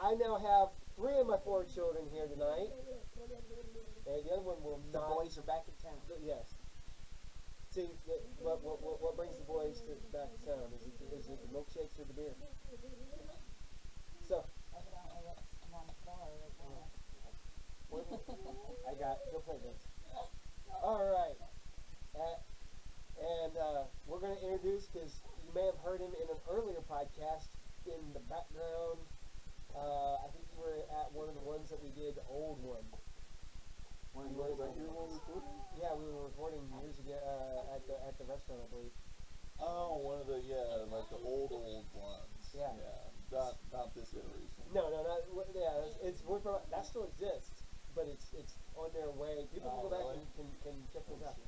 I now have 3 of my 4 children here tonight. And the other one will The not. boys are back in town. Yes. See, what brings the boys back to town? Is it the milkshakes or the beer? So, Evidently, I'm on the bar right now. I got, go play this. All right. And we're going to introduce, because you may have heard him in an earlier podcast in the background. I think you were at one of the ones that we did, the old one. One of the ones right here when we recorded? Yeah, we were recording years ago at the restaurant, I believe. Oh, one of the, like the old ones. Yeah. Not this iteration. No, not, yeah, that still exists, but it's on their way. People can go back really? and can check those out.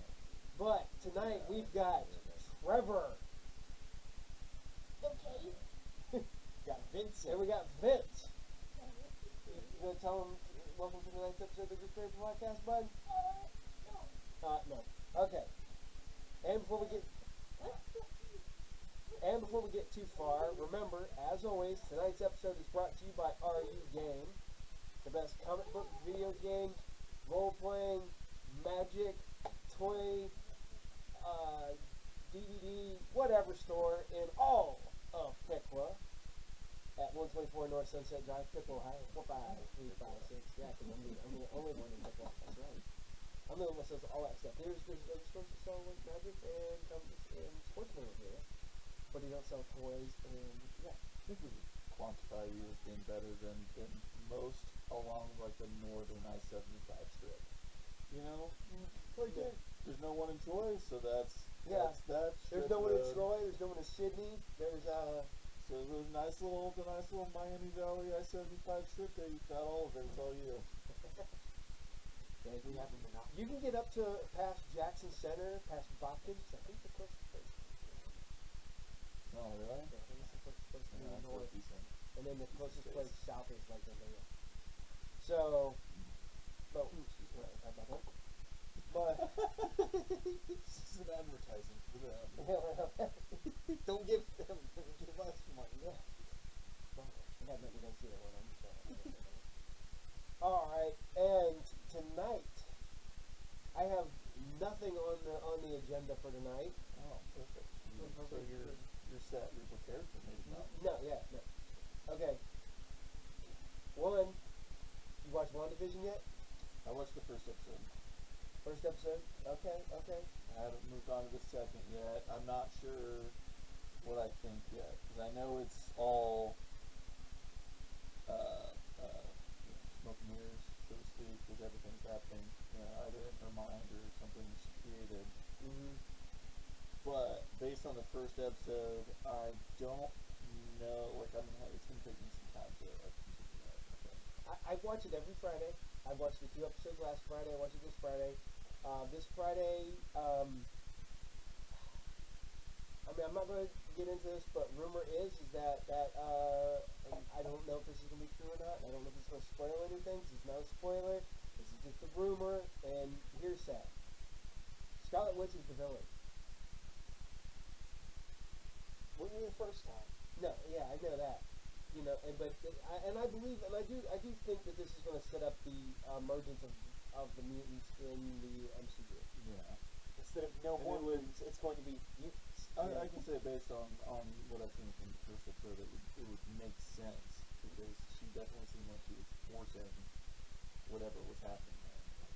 But tonight we've got Trevor. Okay. Got Vincent. And we got Vince. You gonna tell him welcome to tonight's episode of the Great Podcast, bud? No. Okay. And before we get too far, remember, as always, tonight's episode is brought to you by RU Game, the best comic book, video game, role playing, magic, toy, DVD, whatever store in all of Piqua at 124 North Sunset Drive, Piqua, Ohio, 45356. Yeah, because I'm the only one in Piqua. That's right. I'm the one that sells all that stuff. There's stores that sell like magic and sports memorabilia, but you don't sell toys and yeah. I think we quantify you as being better than most along like the northern I-75 strip. You know? Like there's no one in Troy, so that's There's no one in Troy, there's no one in Sydney, there's so the nice little Miami Valley I-75 strip there, you've got all of it, it's all you. We have a monopoly. you can get up to past Jackson Center, past Watkins, I think the closest place. Oh, really? Yeah, I think it's the closest place to Yeah, the that's north. decent. And then the closest place south is like Romania. So, but But This is an advertising for them. Don't give them, give us money. yeah. I got nothing against either one. I'm sorry. All right, and tonight I have nothing on the agenda for tonight. Oh, perfect. So you're set, you're prepared for me to No. Okay. One, you watched WandaVision yet? I watched the first episode. First episode? Okay. I haven't moved on to the second yet. I'm not sure what I think yet, because I know it's all smoke and mirrors, so to speak, because everything's happening, either in her mind or something she created. Mm-hmm. But based on the first episode, I don't know. Like, I mean, it's gonna take me some time to continue that. I watch it every Friday. I watched the 2 episodes last Friday. I watched it this Friday. This Friday, I mean, I'm not going to get into this, but rumor is that and I don't know if this is going to be true or not. I don't know if it's going to spoil anything. This is not a spoiler. This is just a rumor and hearsay. Scarlet Witch is the villain. Wasn't the first time. No, yeah, I know that. You know, and I believe, and I do think that this is going to set up the emergence of the mutants in the MCU. Yeah. Instead of no And more it would- mutants, it's going to be mutants. I can say based on what I've seen from the first episode, it would make sense, because she definitely seemed like she was forcing whatever was happening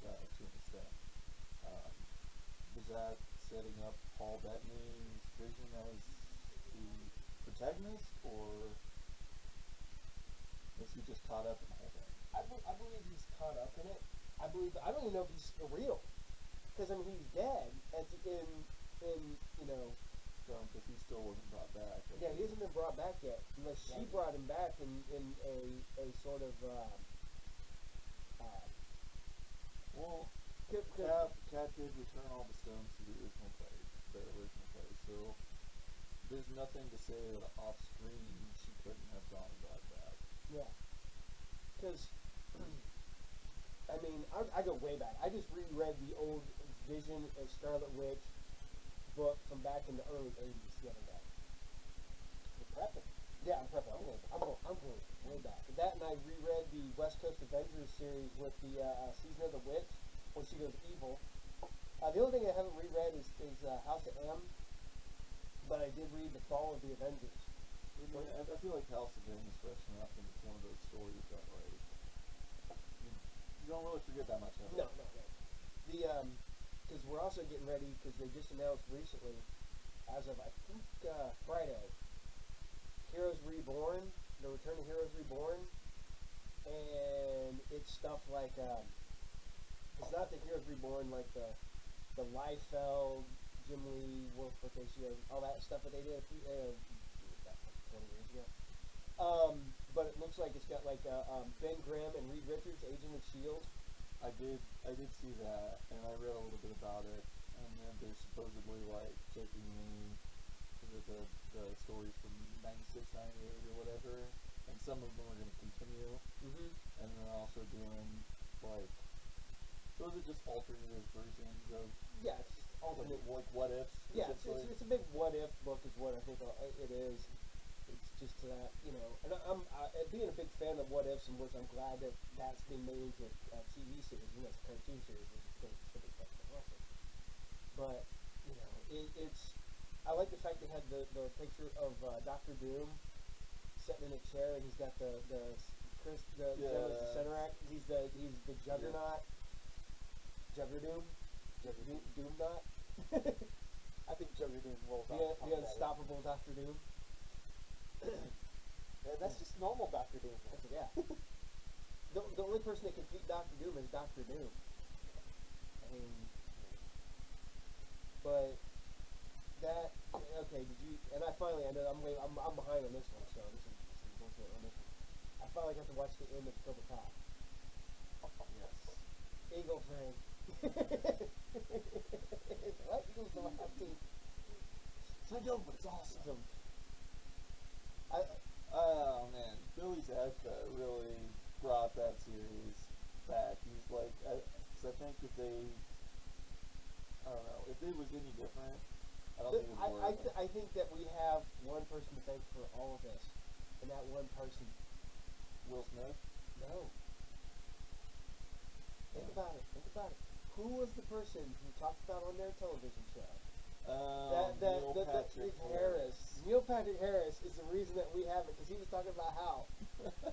there, to an extent. Was that setting up Paul Bettany's vision as the protagonist, or was he just caught up in the whole thing? I believe he's caught up in it. I don't even know if he's real, because I mean he's dead in you know. Because he still wasn't brought back. Yeah, he hasn't been brought back yet, unless she brought him back in a sort of Well, Cap Cat did return all the stones to the original place, so there's nothing to say that off screen she couldn't have gone and brought back. Yeah. Because, I mean, I go way back. I just reread the old Vision and Scarlet Witch book from back in the early 80s the other day. You're prepping. Yeah, I'm prepping. I'm going way back. That and and I reread the West Coast Avengers series with the Season of the Witch, where she goes evil. The only thing I haven't reread is House of M, but I did read The Fall of the Avengers. I feel like House of M is fresh enough, and it's one of those stories that like you don't really forget that much of it. No. Because we're also getting ready, because they just announced recently, as of I think Friday, Heroes Reborn, the Return of Heroes Reborn, and it's stuff like it's not the Heroes Reborn like the Liefeld, Jim Lee, Wolf Protection, all that stuff that they did a few, 20 years ago. But it looks like it's got like Ben Grimm and Reed Richards, Agent of S.H.I.E.L.D. I did see that, and I read a little bit about it, and then they're supposedly like taking the stories from 96, 98 or whatever, and some of them are going to continue, and then also doing like, those are just alternative versions of, Yeah, it's just alternate. like what ifs. Yeah, it's a big what if book is what I think it is. It's just that, and I'm being a big fan of what ifs, and which I'm glad that that's been made into a TV series, and that's a cartoon series, which is going to be fucking awesome. But it's I like the fact they had the picture of Doctor Doom sitting in a chair, and he's got the Cenorak. He's the Juggernaut. Juggerdoom? Doomnot? I think Juggerdoom rolls off. The unstoppable Doctor Doom. That's just normal Doctor Doom. Yeah. The only person that can beat Doctor Doom is Doctor Doom. I mean, but that okay? Did you? And I finally, I know I'm behind on this one, so this is bullshit on this one. I finally got to watch the end of Cobra Kai. Yes. Eagle Fang. What? Eagles don't have teeth. I know, but it's awesome. Oh man, Billy Zabka really brought that series back. He's like, cause I think if they, I don't know, if it was any different, I don't think it would work. I think that we have one person to thank for all of this, and that one person, Will Smith. no. Think about it. Who was the person who talked about on their television show? Neil Patrick Harris. Neil Patrick Harris is the reason that we have it, because he was talking about how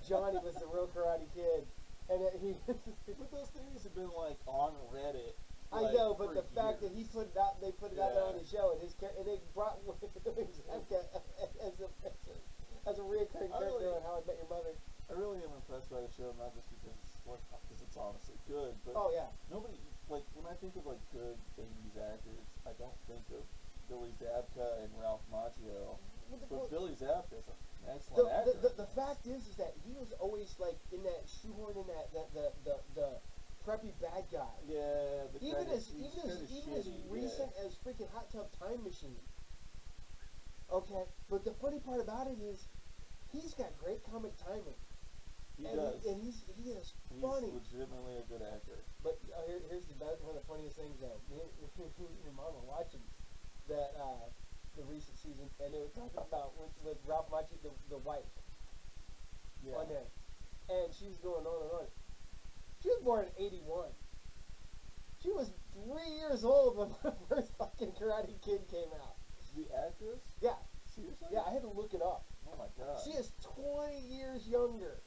Johnny was the real Karate Kid, and that he. But those things have been like on Reddit. I know, but the fact that he put it out, they put it out there on the show, and they brought Billy Zabka as a reoccurring character on How I Met Your Mother. I really am impressed by the show, not just because it's honestly good, but Oh yeah. nobody, like, when I think of like good 80s actors, I don't think of Billy Zabka and Ralph Macchio. But Billy Zabka is an excellent actor. The fact is that he was always like in that shoehorn in that the preppy bad guy. Yeah, Even as shitty, recent as freaking Hot Tub Time Machine. Okay, but the funny part about it is he's got great comic timing. He does. And he is funny. He's legitimately a good actor. But here's one of the funniest things though. Me and your mom were watching that the recent season, and they were talking about with Ralph Macchio, the wife, on there, and she was going on and on. She was born in '81. She was 3 years old when the first fucking Karate Kid came out. The actress? Yeah. Seriously? Yeah, I had to look it up. Oh my god. She is 20 years younger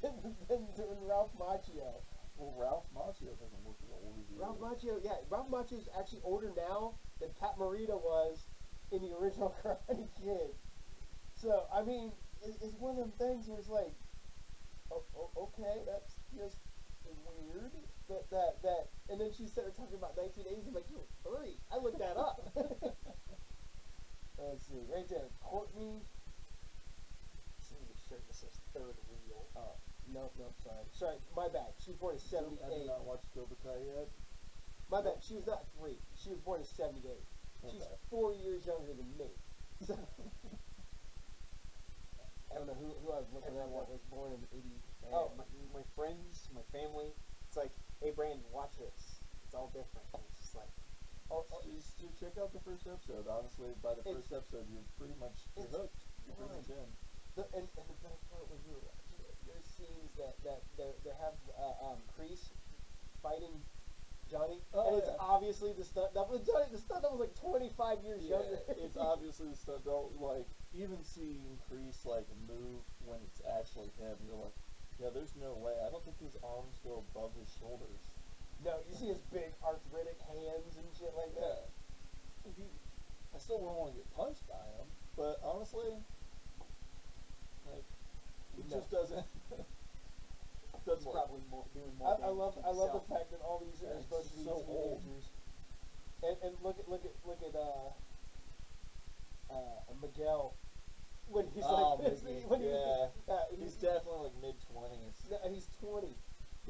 than Ralph Macchio. Well, Ralph Macchio doesn't look as old as he Ralph is. Ralph Macchio is actually older now than Pat Morita was in the original Karate Kid. So, I mean, it's one of them things where it's like, okay, that's just weird. That, and then she started talking about 1980s. I'm like, you were 3. I looked that up. Let's see, right there, Courtney. Send me a shirt that says third wheel. No, sorry, my bad. She was born in '78. I did not watch Cobra Kai yet. My bad. She was not 3. She was born in '78. She's 4 years younger than me. So, I don't know who I was looking at. What was born in '80. Oh, my friends, my family. It's like, hey Brandon, watch this. It's all different. And it's just like, Just check out the first episode. Honestly, by the first episode, you're pretty much hooked. You're pretty much in. And the best part was that they have Kreese fighting Johnny, Oh, and it's yeah. obviously the stunt double. Johnny, the stunt double was like 25 years younger. It's obviously the stunt double. Like, even seeing Kreese, like, move when it's actually him, you're like, yeah, there's no way. I don't think his arms go above his shoulders. No, you see his big arthritic hands and shit like that. I still wouldn't want to get punched by him, but honestly, like, it No. just doesn't. He's probably doing more I love damage the himself. fact that all these are supposed to be so old. teenagers. And look at Miguel when he's Oh, like Mickey, when he yeah. was, He's definitely like mid-20s. no, he's 20.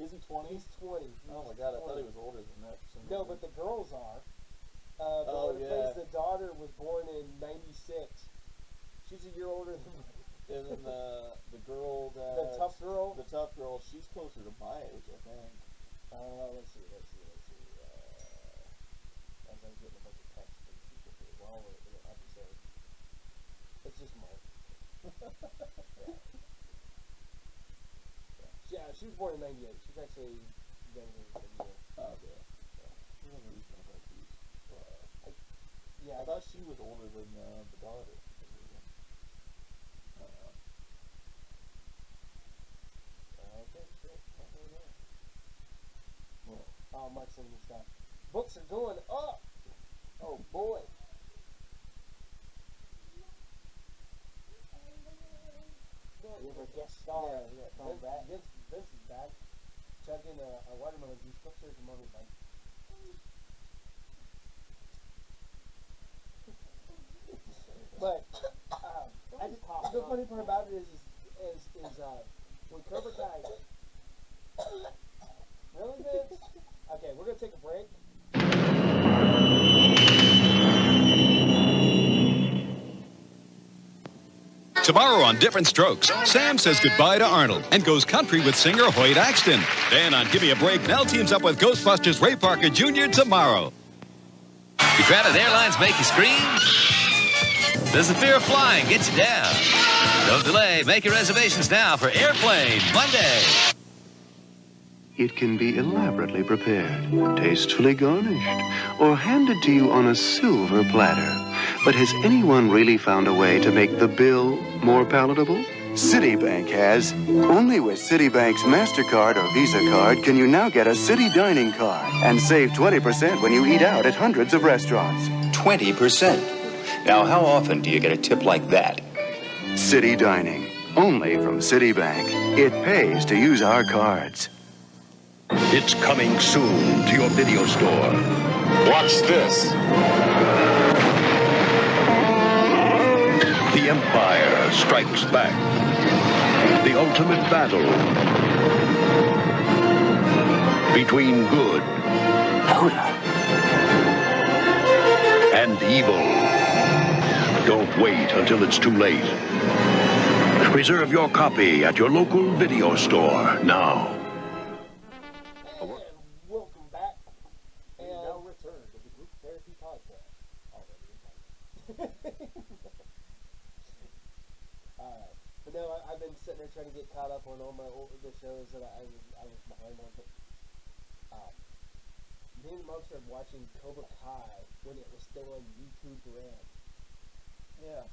Is he 20? He's 20. Oh my god, I thought he was older than that for some No, reason. but the girls are. The Oh, one who yeah. plays the daughter was born in '96. She's a year older than me. And then the girl that... The tough girl? The tough girl, she's closer to my age, I think. Let's see. As I'm getting a bunch of text from people here while we're in an episode. It's just Mark. Yeah, she was born in '98. She's actually younger than you. Oh, yeah. For some reason, I thought she was... Yeah, I thought she was older than the daughter. Okay, shit. I don't know. Well, Oh, Mark's sending me stuff. Books are going up. Oh boy. You ever guest star? Yeah. From that? Vince is back. Chugging a watermelon juice. Go upstairs and mommy, bud. But I just, the funny part about it is when Cobra Kai. Really, Vince? Okay, we're gonna take a break. Tomorrow on Different Strokes, Sam says goodbye to Arnold and goes country with singer Hoyt Axton. Then on Give Me a Break, Nell teams up with Ghostbusters Ray Parker Jr. tomorrow. United Airlines make you scream? Does the fear of flying get you down? Don't delay. Make your reservations now for Airplane Monday. It can be elaborately prepared, tastefully garnished, or handed to you on a silver platter. But has anyone really found a way to make the bill more palatable? Citibank has. Only with Citibank's MasterCard or Visa card can you now get a Citi dining card and save 20% when you eat out at hundreds of restaurants. 20%. Now, how often do you get a tip like that? Citi dining, only from Citibank. It pays to use our cards. It's coming soon to your video store. Watch this. The Empire Strikes Back. The ultimate battle between good and evil. Don't wait until it's too late. Reserve your copy at your local video store now. And welcome back. We now return to the Group Therapy Podcast. Already in Alright. But no, I've been sitting there trying to get caught up on all the shows that I was behind on. But me and Mom started watching Cobra Kai when it was still on YouTube Red. yeah.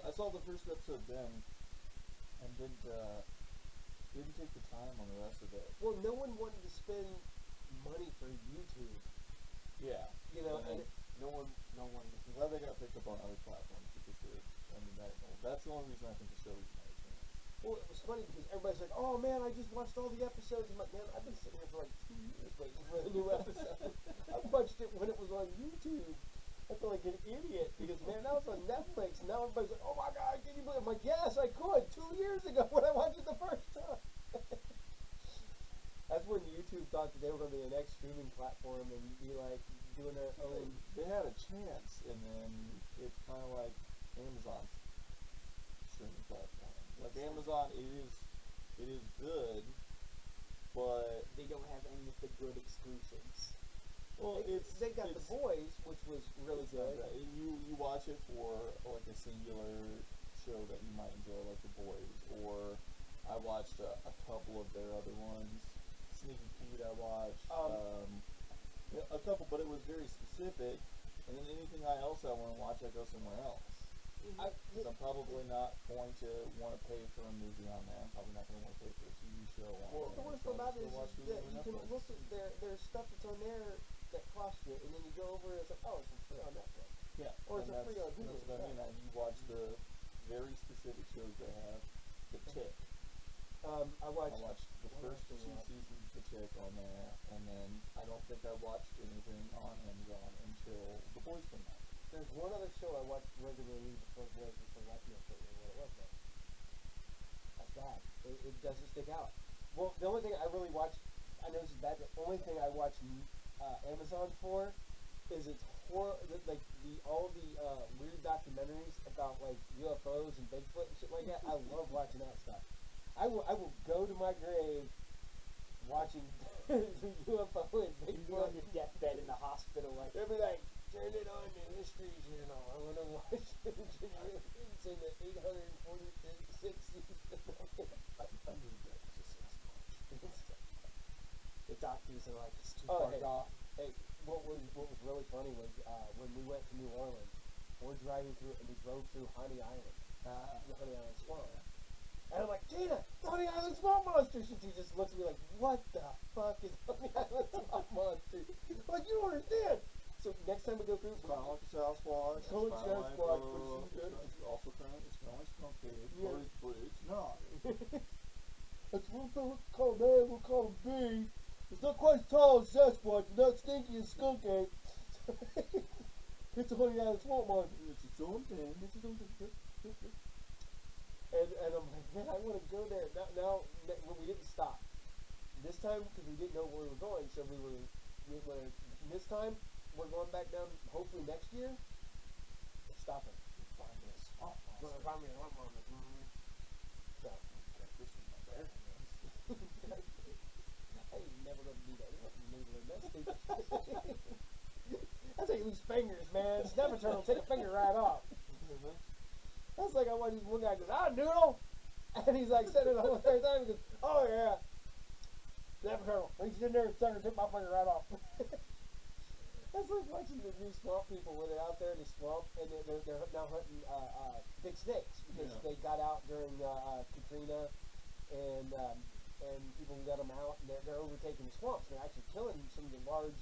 I saw the first episode then, and didn't take the time on the rest of it. Well, no one wanted to spend money for YouTube. Yeah. You know, and no one. I'm glad they got picked up on other platforms because that's the only reason I think the show is not a chance. well, it was funny because everybody's like, "Oh man, I just watched all the episodes." I'm like, "Man, I've been sitting here for like 2 years waiting for the new episode. I watched it when it was on YouTube. I feel like an idiot because man, now it's on Netflix. And now everybody's like, "Oh my god, can you believe?" I'm like, "Yes, I could 2 years ago when I watched it the first time." That's when YouTube thought that they were going to be the next streaming platform and be like doing their own. They had a chance, and then it's kind of like Amazon's streaming platform. Like Amazon, it is good, but They don't have any of the good exclusives. well, They got The Boys, which was really it's not good. that. You watch it for like a singular show that you might enjoy, like The Boys, or I I watched a couple of their other ones. Sneaky Pete I watched. A couple, but it was very specific. And then anything else I want to watch, I go somewhere else. So I'm probably not going to want to pay for a movie on there. I'm probably not going to want to pay for a TV show on there. The worst part about it is that you can listen. There's stuff that's on there that costs you, and then you go over and it's like, oh, it's free on Netflix. Yeah. Or it's free on Hulu. That's what I mean. You watch the very specific shows they have. The Tick. I watched the first 2 seasons of The Tick on there, and then I don't think I watched anything on Amazon until The Boys came out. There's one other show I watched regularly before Boys, which I can't remember what it was though. That's bad. It doesn't stick out. Well, the only thing I really watch, I know this is bad, the only thing I watch Amazon for is it's like all the weird documentaries about like UFOs and Bigfoot and shit like that. I love watching that stuff. I will go to my grave watching UFO and Bigfoot. You'd be on your deathbed in the hospital, like they'll be like, turn it on the History Channel. I want to watch it. It's in the 846 season. the doctors are like, it's too far gone. Hey, what was really funny was when we went to New Orleans, we're driving through and we drove through Honey Island, the Honey Island Swamp. And I'm like, Tina, the Honey Island Swamp Monster! She just looks at me like, what the fuck is Honey Island Swamp Monster? I'm like, you don't understand! So next time we go through, It's kind of like a Sasquatch. It's kind of like Sasquatch, It's also kind of skunk head, but it's not. That's what we'll call him A, we'll call him B. It's not quite as tall as Sasquatch, but not stinky as skunk ape. It's a Honey Island Swamp Monster. It's its own thing. It's its own thing. And I'm like, man, I want to go there. Now we didn't stop. This time, because we didn't know where we were going, so we were this time, we're going back down, hopefully next year. We're stopping. Find me a swamp monster. Find me a swamp monster. So, I ain't never going to do that. That's stupid. That's how you lose fingers, man. Snapper turtle, take a finger right off. That's like I watch this one guy goes, noodle! And he's like sitting there the whole entire time. He goes, oh yeah. Snapper turtle, reached in there and took my finger right off. That's like watching the new swamp people when they're out there in the swamp and they're now hunting big snakes because they got out during Katrina and people got them out and they're overtaking the swamps. They're actually killing some of the large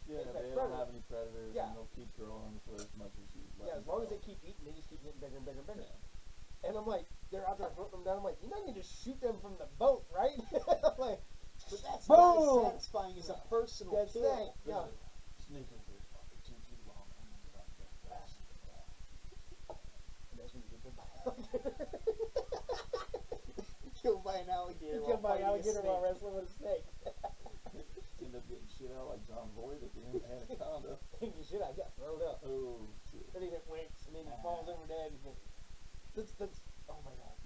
they don't have any predators and they'll keep growing for as much as you let as long as they keep eating, they just keep getting bigger and bigger and bigger. Yeah. And I'm like, they're out there hunting them down. I'm like, you know, you just shoot them from the boat, right? I'm like, but that's boom! Not as satisfying as a personal kill. Yeah. Snake over there is probably 2 feet long. I'm going to run that fast. And that's when you get bit by an alligator. Killed by an alligator. Killed by an alligator while wrestling with a snake. End up getting shit out like John Boyd at the end of Anaconda. Shit, I got thrown up. Oh, shit. And he just winks, and then he falls over dead. That's, oh my god.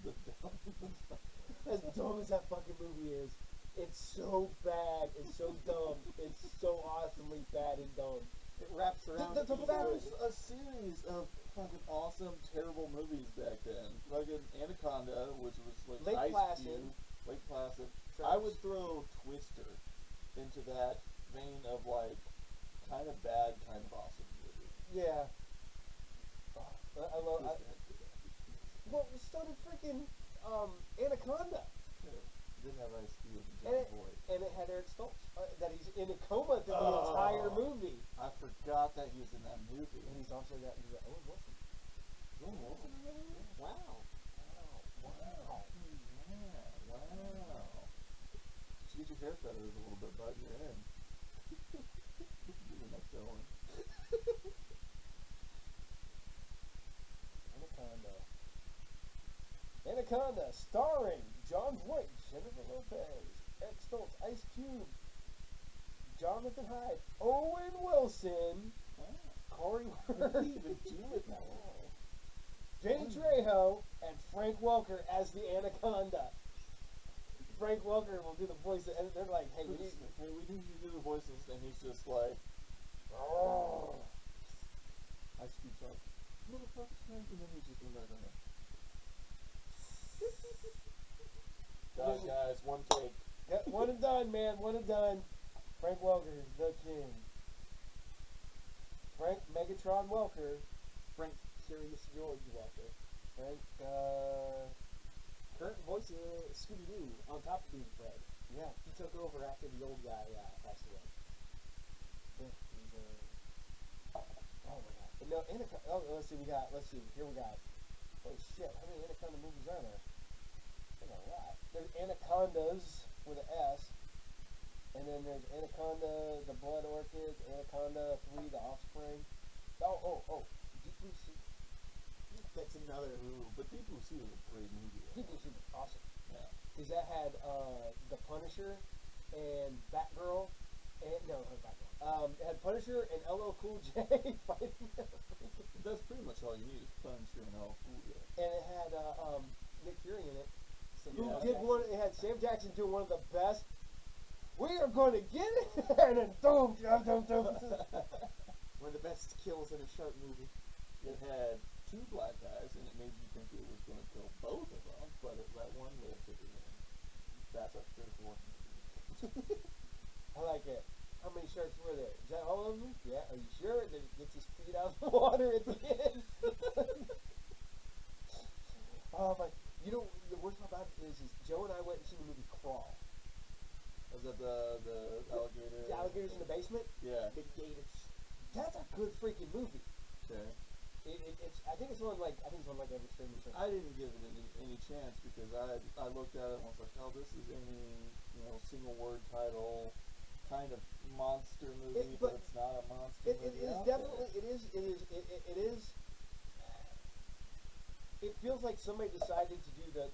As dumb as that fucking movie is, it's so bad, it's so dumb, it's so awesomely bad and dumb. It wraps around. There was a series of fucking awesome, terrible movies back then. Fucking Anaconda, which was like Lake Placid. Lake Placid. I would throw Twister into that vein of like kind of bad, kind of awesome movie. Yeah. I love. Well, so did freaking Anaconda. Yeah. Didn't have Ice Cube and And John Boyd. it had Eric Stoltz that he's in a coma through the entire movie. I forgot that he was in that movie. And he's also got Owen Wilson. Owen Wilson in that movie? Wow. Wow. You get your hair feathers a little bit, bud. You're in. Get your neck going. Anaconda, starring John Voight, Jennifer Lopez, Eric Stoltz, Ice Cube, Jonathan Hyde, Owen Wilson, Corey What did he even do with that? Danny Trejo, and Frank Welker as the Anaconda. Frank Welker will do the voice, and they're like, hey, we need you to do the voices, and he's just like, Ice Cube's like, motherfucker, Frank, and then he's just doing that. Done, guys. One take. Yeah, one and done, man. One and done. Frank Welker, the king. Frank Megatron Welker. Frank Curious George Welker. Frank, Current voice of Scooby-Doo, on top of being Fred. yeah. He took over after the old guy passed away. Yeah, he's, oh my god. No, Anaconda. Oh, let's see. Here we got. Oh shit! How many Anaconda movies are there? There's a lot. There's Anacondas with an S, and then there's Anaconda, the Blood Orchid, Anaconda 3, the Offspring. Oh, Deep Blue Sea. That's another. Ooh, but Deep Blue Sea was a great movie. Deep Blue Sea was awesome. Yeah. Because that had the Punisher and Batgirl, and no, not Batgirl. It had Punisher and LL Cool J fighting. That's pretty much all you need is Punisher and all cool, yeah. And it had Nick Fury in it. Who Yeah. did one? It had Sam Jackson doing one of the best. We are going to get it, and then boom, dum. One of the best kills in a shark movie. It had two black guys, and it made you think it was going to kill both of them, but it let one live to the end. That's a good one. I like it. How many sharks were there? Is that all of them? Yeah. Are you sure? Then it gets his feet out of the water at the end. Oh my! You know the worst part about it is Joe and I went and seen the movie Crawl. Was that the alligator? The alligators in the basement. Yeah. Big gators. That's a good freaking movie. Okay. It's. I think it's on like every streaming service. I didn't give it any chance because I looked at it and was like, oh, this is any single word title kind of monster movie, but it's not a monster movie. It is definitely. It is. It feels like somebody decided to do the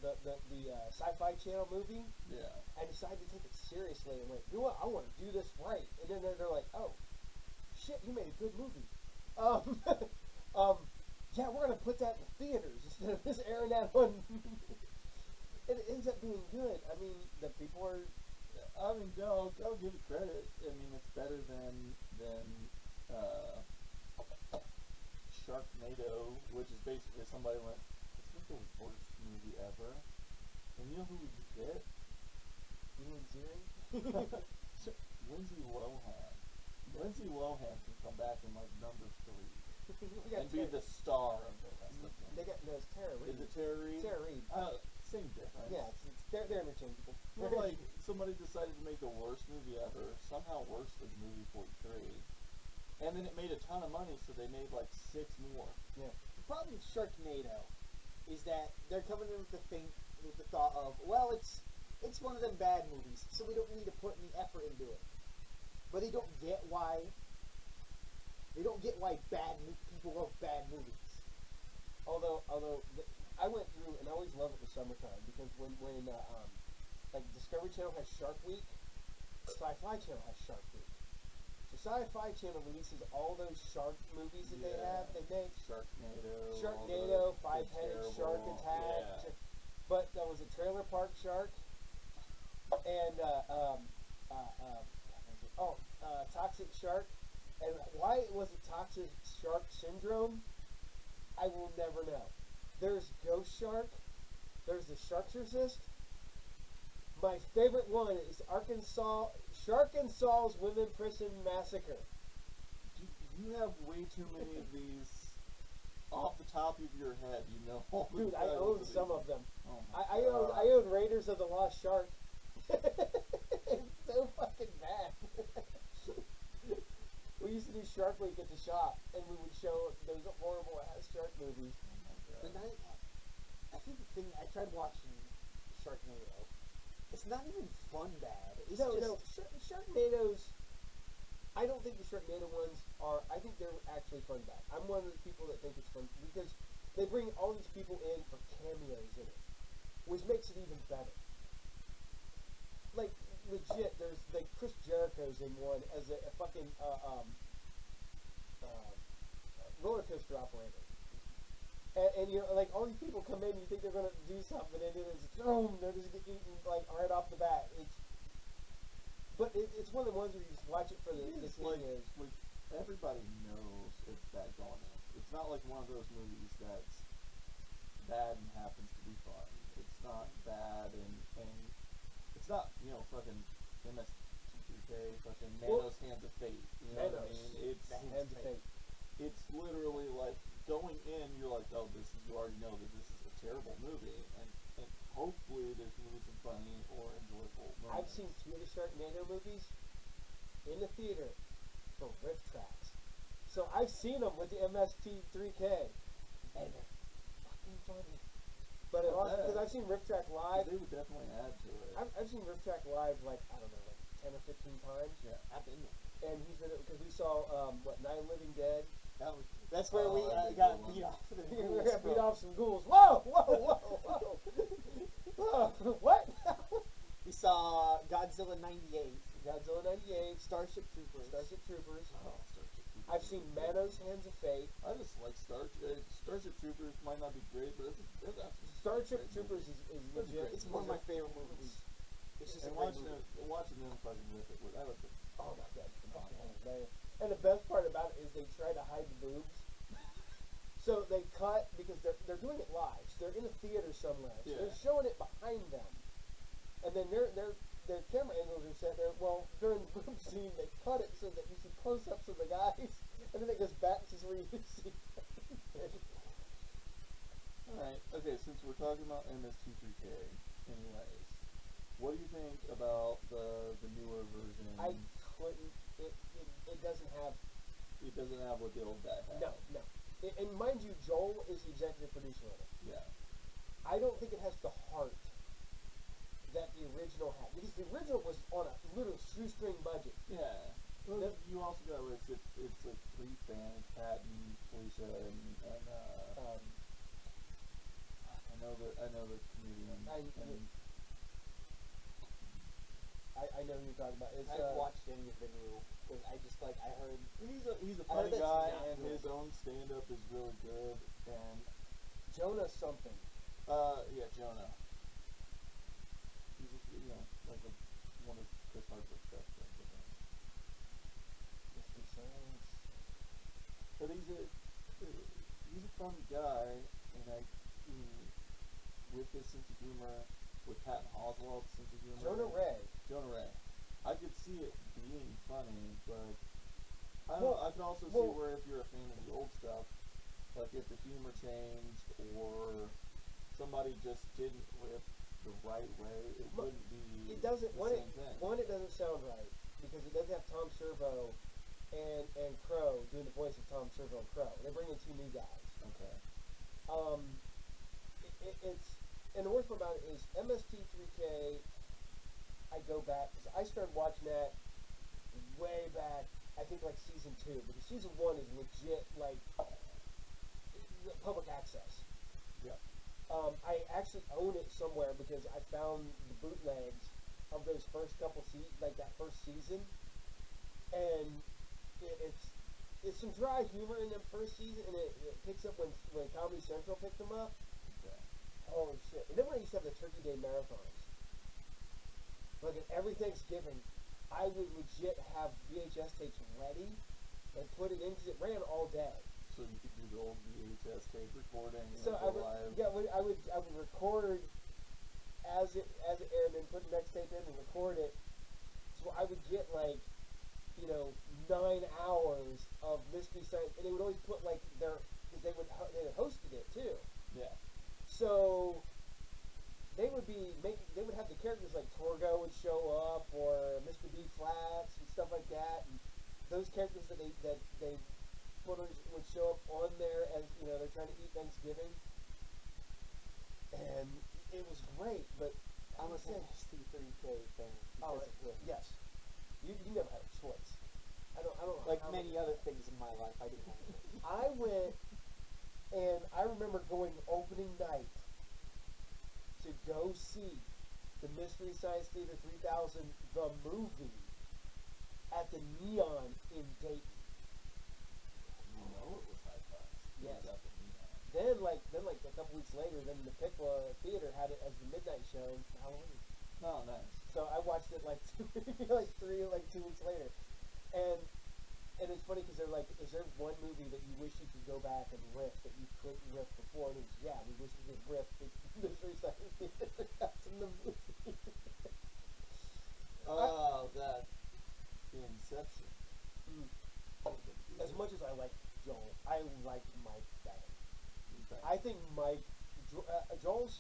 Sci-Fi Channel movie. Yeah. And decided to take it seriously and went, you know what? I want to do this right. And then they're like, oh, shit, you made a good movie. Yeah, we're gonna put that in the theaters instead of just airing that on. It ends up being good. I mean, the people are. I mean, I'll give it credit. I mean, it's better than Sharknado, which is basically somebody went, "This is the worst movie ever," and you know who we could get? Ian Ziering? Lindsay Lohan. Lindsay Lohan can come back in like number 3 and be the star of the rest of them. They got it's Tara Reid. Is it Tara Reid? Tara Reid. Same difference. Yeah, they're interchangeable. But like somebody decided to make the worst movie ever, somehow worse than movie 43, and then it made a ton of money, so they made like 6 more. Yeah. The problem with Sharknado is that they're coming in with the thought of, well, it's one of them bad movies, so we don't need to put any effort into it. But they don't get why. They don't get why people love bad movies. Although I went through, and I always love it in the summertime because when like Discovery Channel has Shark Week, Sci-Fi Channel has Shark Week. So Sci-Fi Channel releases all those shark movies that they make. Sharknado, Five-Headed Shark Attack. Yeah. But that was a Trailer Park Shark, and Toxic Shark. And why it was a Toxic Shark Syndrome, I will never know. There's Ghost Shark. There's the Sharktercist. My favorite one is Sharkansas's Women Prison Massacre. You have way too many of these off the top of your head. You know all the Dude, I own some of them. Oh I own Raiders of the Lost Shark. It's so fucking bad. We used to do Shark Week at the shop, and we would show those horrible ass shark movies. I think the thing I tried watching Sharknado. It's not even fun bad. It's Sharknado's. I don't think the Sharknado ones are. I think they're actually fun bad. I'm one of the people that think it's fun because they bring all these people in for cameos in it, which makes it even better. Like legit, there's like Chris Jericho's in one as a fucking roller coaster operator. And you're like, all these people come in, you think they're gonna do something, and then it's boom, they're just getting eaten like right off the bat. It's one of the ones where you just watch it for the cameos. Like everybody knows it's that going in. It's not like one of those movies that's bad and happens to be fun. It's not bad and not, you know, fucking MST3K, fucking Well, Manos Hands of Fate. You know what I Manos. mean? Hands of Fate. It's literally like going in, you're like, oh, you already know that this is a terrible movie, and hopefully there's going to be some funny or enjoyable moments. I've seen 2 of the Sharknado movies in the theater for riff tracks. So I've seen them with the MST3K, and they're fucking funny. But it also, because I've seen riff track live, They would definitely add to it. I've seen riff track live like, I don't know, like 10 or 15 times. Yeah. I've been there. And he's been, because we saw, Night of the Living Dead. That's where we that'd be a got good one. beat off. We got beat off some ghouls. Whoa, whoa, whoa, whoa. Whoa, what? We saw Godzilla 98, Godzilla 98, Starship Troopers. Starship Troopers. Oh, Starship Troopers. I've seen Manos Hands of Fate. I just like Starship Troopers might not be great, but it's actually Starship great Troopers movie. is That's a legit. great It's one of my favorite movies. It's just a And great watching movie. them fucking rip it, that would be Oh my god. Oh, man. And the best part about it is they try to hide the boobs. So they cut, because they're doing it live. So they're in a theater somewhere. So Yeah. they're showing it behind them. And then their camera angles are set there. Well, during the boob scene, they cut it so that you see close-ups of the guys. And then it goes back to where you see Alright, okay, since we're talking about MST3K, anyways, what do you think about the newer version? I couldn't. It doesn't have. It doesn't have what the old guy had. No. And mind you, Joel is the executive producer of it. Yeah. I don't think it has the heart that the original had, because the original was on a little shoestring budget. Yeah. Well, you also got it's like 3 fans, Patton, Felicia, and I know the comedian. I know who you're talking about. I haven't watched any of the new, because I just I heard. He's a I heard funny that's guy, not and good. his own stand-up is really good. And Jonah something. yeah, Jonah. He's like one of Chris Hardwick's best friends, I think. Mystery Science. But he's a funny guy, and with his sense of humor, with Patton Oswalt's sense of humor. Jonah Ray. I could see it being funny, but I don't know. I can also see where if you're a fan of the old stuff, like if the humor changed or somebody just didn't riff the right way, it wouldn't be It doesn't. the same thing. It doesn't sound right, because it doesn't have Tom Servo and Crow doing the voice of Tom Servo and Crow. They bring in 2 new guys. Okay. It's, and the worst part about it is MST3K. I go back, because I started watching that way back, I think like season 2, because season 1 is legit like public access. Yeah. I actually own it somewhere because I found the bootlegs of those first couple like that first season, and it's some dry humor in that first season, and it picks up when Comedy Central picked them up. Okay. Holy shit! And then when I used to have the Turkey Day marathons, like every Thanksgiving, I would legit have VHS tapes ready and put it in, because it ran all day. So you could do the old VHS tape recording. So like I would, live. yeah, I would record as it aired, and then put the next tape in and record it. So I would get 9 hours of Mystery Science, and they would always put because they had hosted it too. Yeah. So they would have the characters like Torgo would show up, or Mr. B. Flats and stuff like that, and those characters that they put would show up on there as they're trying to eat Thanksgiving, and it was great. But I'm a MST3K fan because of him. Yes, you never had a choice. I don't know. Like many other things in my life, I didn't have a choice. I went, and I remember going opening night to go see the Mystery Science Theater 3000, the movie, at the Neon in Dayton. You know it was high class. Yes. It was at the Neon. Then a couple weeks later, then the Piqua Theater had it as the midnight show for Halloween. Oh, nice. So I watched it 2 weeks later, and it's funny because they're like, is there one movie that you wish you could go back and riff that you couldn't riff before? And it was, yeah, we wish we could riff the Mystery Science Theater in the movie.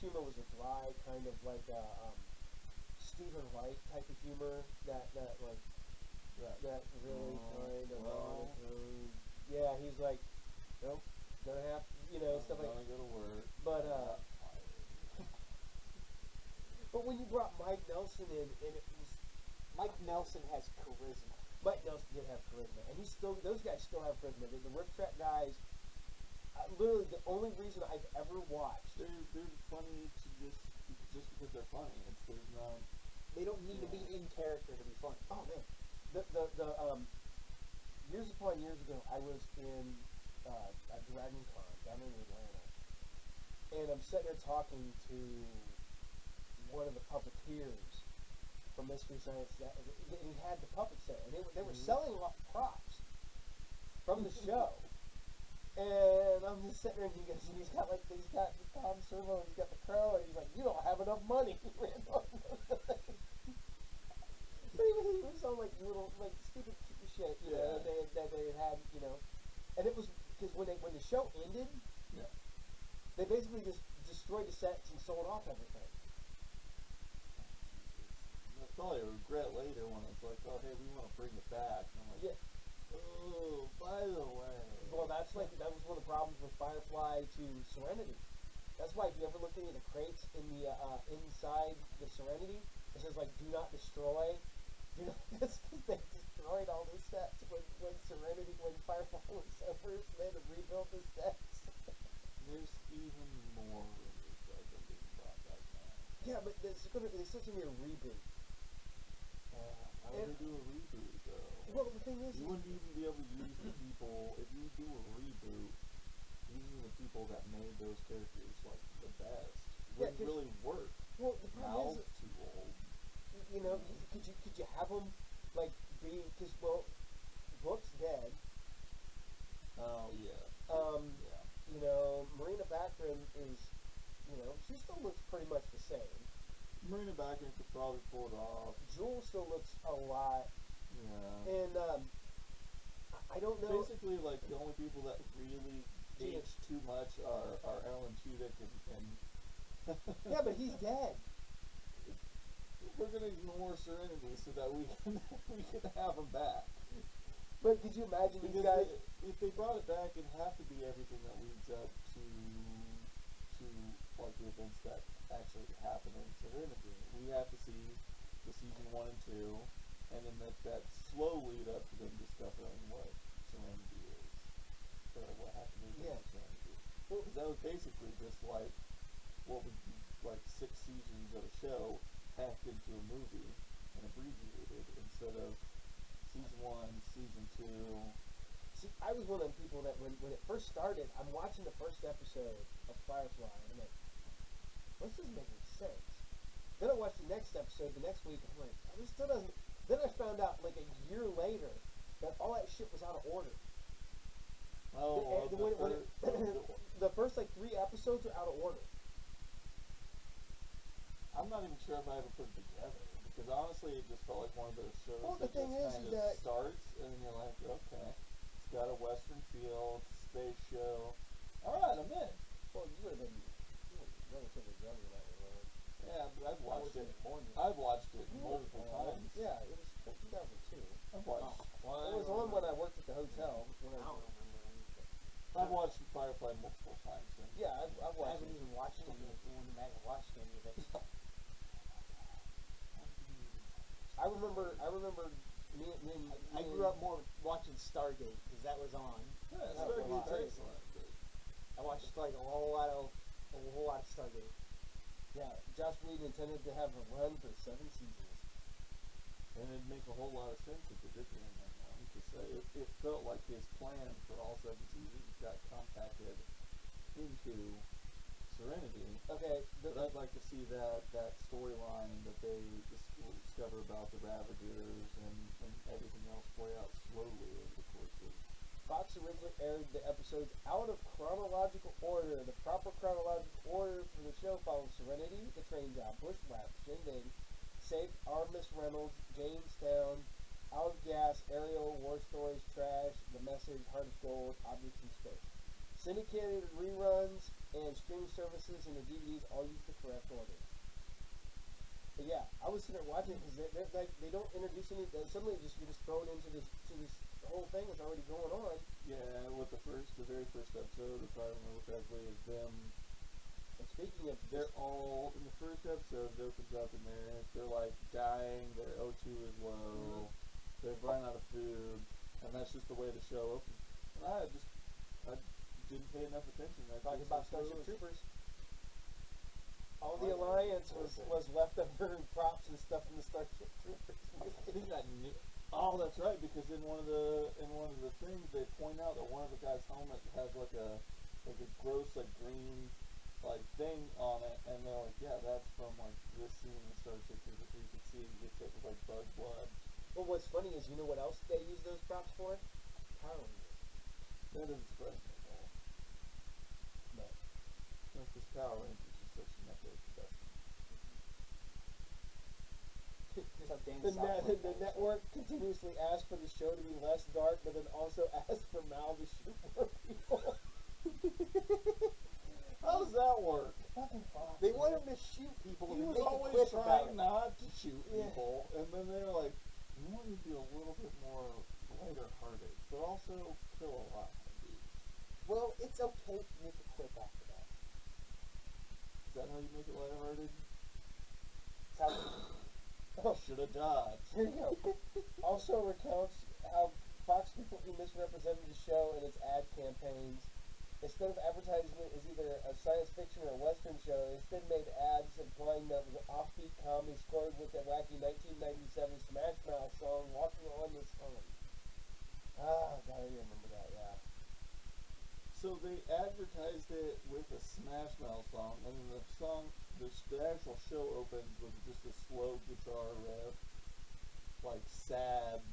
humor was a dry kind of like Stephen Wright type of humor that really kind of monotone. Yeah, he's like, nope, gonna have stuff like. Gonna go to work. But but when you brought Mike Nelson in, and it was Mike Nelson has charisma. Mike Nelson did have charisma, and those guys still have charisma. The Rip Track guys. Literally, the only reason I've ever watched. They're funny to just because they're funny. There's not. They don't need to be in character to be funny. Oh man, the years upon years ago, I was in a Dragon Con down in Atlanta, and I'm sitting there talking to one of the puppeteers from Mystery Science that and he had the puppet set, and they were selling off props from the show. And I'm just sitting there, and he's got Tom Servo, he's got the crow, and he's like, you don't have enough money. So he was on like little stupid shit, that they had, and it was because when the show ended, they basically just destroyed the sets and sold off everything. That's probably a regret later when it's like, oh hey, we want to bring it back. And I'm like, oh, by the way. Well, that was one of the problems with Firefly to Serenity. That's why if you ever look at any of the crates in the inside the Serenity, it says like "Do not destroy." That's because they destroyed all the sets when Firefly was so first. They had to rebuild the sets. There's even more rumors that are being brought back now. Yeah, but there's supposed to be a reboot. How would they do a reboot though? Well, the thing is, you wouldn't even be able to use the people if you do a reboot. Using the people that made those characters like the best wouldn't really work. Well, the problem Mal's too old. Could you have them like be because Book's dead. Oh yeah. Marina Baccarin is, she still looks pretty much the same. Marina Baccarin could probably pull it off. Jewel still looks a lot. Yeah. And I don't know. Basically, like the only people that really age too much are Alan Tudyk and yeah, but he's dead. We're gonna ignore Serenity so that we can have him back. But could you imagine because these guys? If they brought it back, it'd have to be everything that leads up to like the events that actually happen in Serenity. We have to see the season 1 and 2, and then that slow lead up to them discovering what Serenity is, or what happened in Serenity. Well, that was basically just like what would be like 6 seasons of a show packed into a movie and abbreviated instead of season 1, season 2. See, I was one of the people that when it first started, I'm watching the first episode of Firefly, and I'm like, this isn't making sense. Then I watched the next episode the next week, and I'm like, this still doesn't. Then I found out like a year later that all that shit was out of order. Oh, the first like 3 episodes are out of order. I'm not even sure if I ever put it together because honestly, it just felt like one of those shows that just kind of starts and then you're like, okay, it's got a western feel, it's a space show. All right, I'm in. Well, you would have been relatively young when that was on. Yeah, but I've watched it. I've watched it multiple times. Yeah, it was 2002. I've watched. It was on when I worked at the hotel. I don't remember anything. I've watched Firefly multiple times. Yeah, I've watched. I haven't even watched any of it. I haven't watched any of it. I remember. I grew up more watching Stargate because that was on. Yeah, Stargate's excellent. I watched like a whole lot of Stargate. Yeah, Joss Whedon intended to have a run for 7 seasons. And it'd make a whole lot of sense if it did the end that long. It felt like his plan for all 7 seasons got compacted into Serenity. Okay, but I'd like to see that storyline that they discover about the Ravagers and everything else play out slowly over the course of. Fox originally aired the episodes out of chronological order. The proper chronological order for the show follows Serenity, The Train Job, Bushwhack, Shindig, Safe, Miss Reynolds, Jamestown, Out of Gas, Ariel, War Stories, Trash, The Message, Heart of Gold, Objects in Space. syndicated reruns and streaming services and the DVDs all use the correct order. But yeah, I was sitting there watching it because they don't introduce any. Suddenly, you're just thrown into this whole thing that's already going on. Yeah, with the very first episode, if I remember correctly, is them. And speaking of, They're all in the first episode. It opens up and they're like dying. Their O2 is low. They've run out of food, and that's just the way the show opens. And I didn't pay enough attention. talking about Starship Troopers. All the Alliance was leftover props and stuff from the Starship Troopers. I think I knew. Oh, that's right. Because in one of the things they point out that one of the guys' helmet has like a gross green thing on it, and they're like, yeah, that's from this scene in Starship Troopers. You can see he gets hit with bug blood. Well, what's funny is, you know what else they use those props for? Power Rangers. That doesn't surprise me at all. No. Because Power Rangers is such a network production. The network continuously asks for the show to be less dark, but then also asks for Mal to shoot more people. How does that work? They want him to shoot people He and was make a always clip about trying it. not to shoot people, and then they're like, we want you to be a little bit more lighter-hearted, but also kill a lot more dudes. Well, it's okay to make a clip after that. Is that how you make it lighter-hearted? It's how Should have dodged. Here you go. Also recounts how Fox completely misrepresented the show in its ad campaigns. Instead of advertising it as either a science fiction or a western show, it instead made ads implying that it was an offbeat comedy scored with the wacky 1997 Smash Mouth song, Walking on the Sun. Ah, God, I remember that, yeah. So they advertised it with a Smash Mouth song, and then the actual show opens with just a slow guitar riff, sad,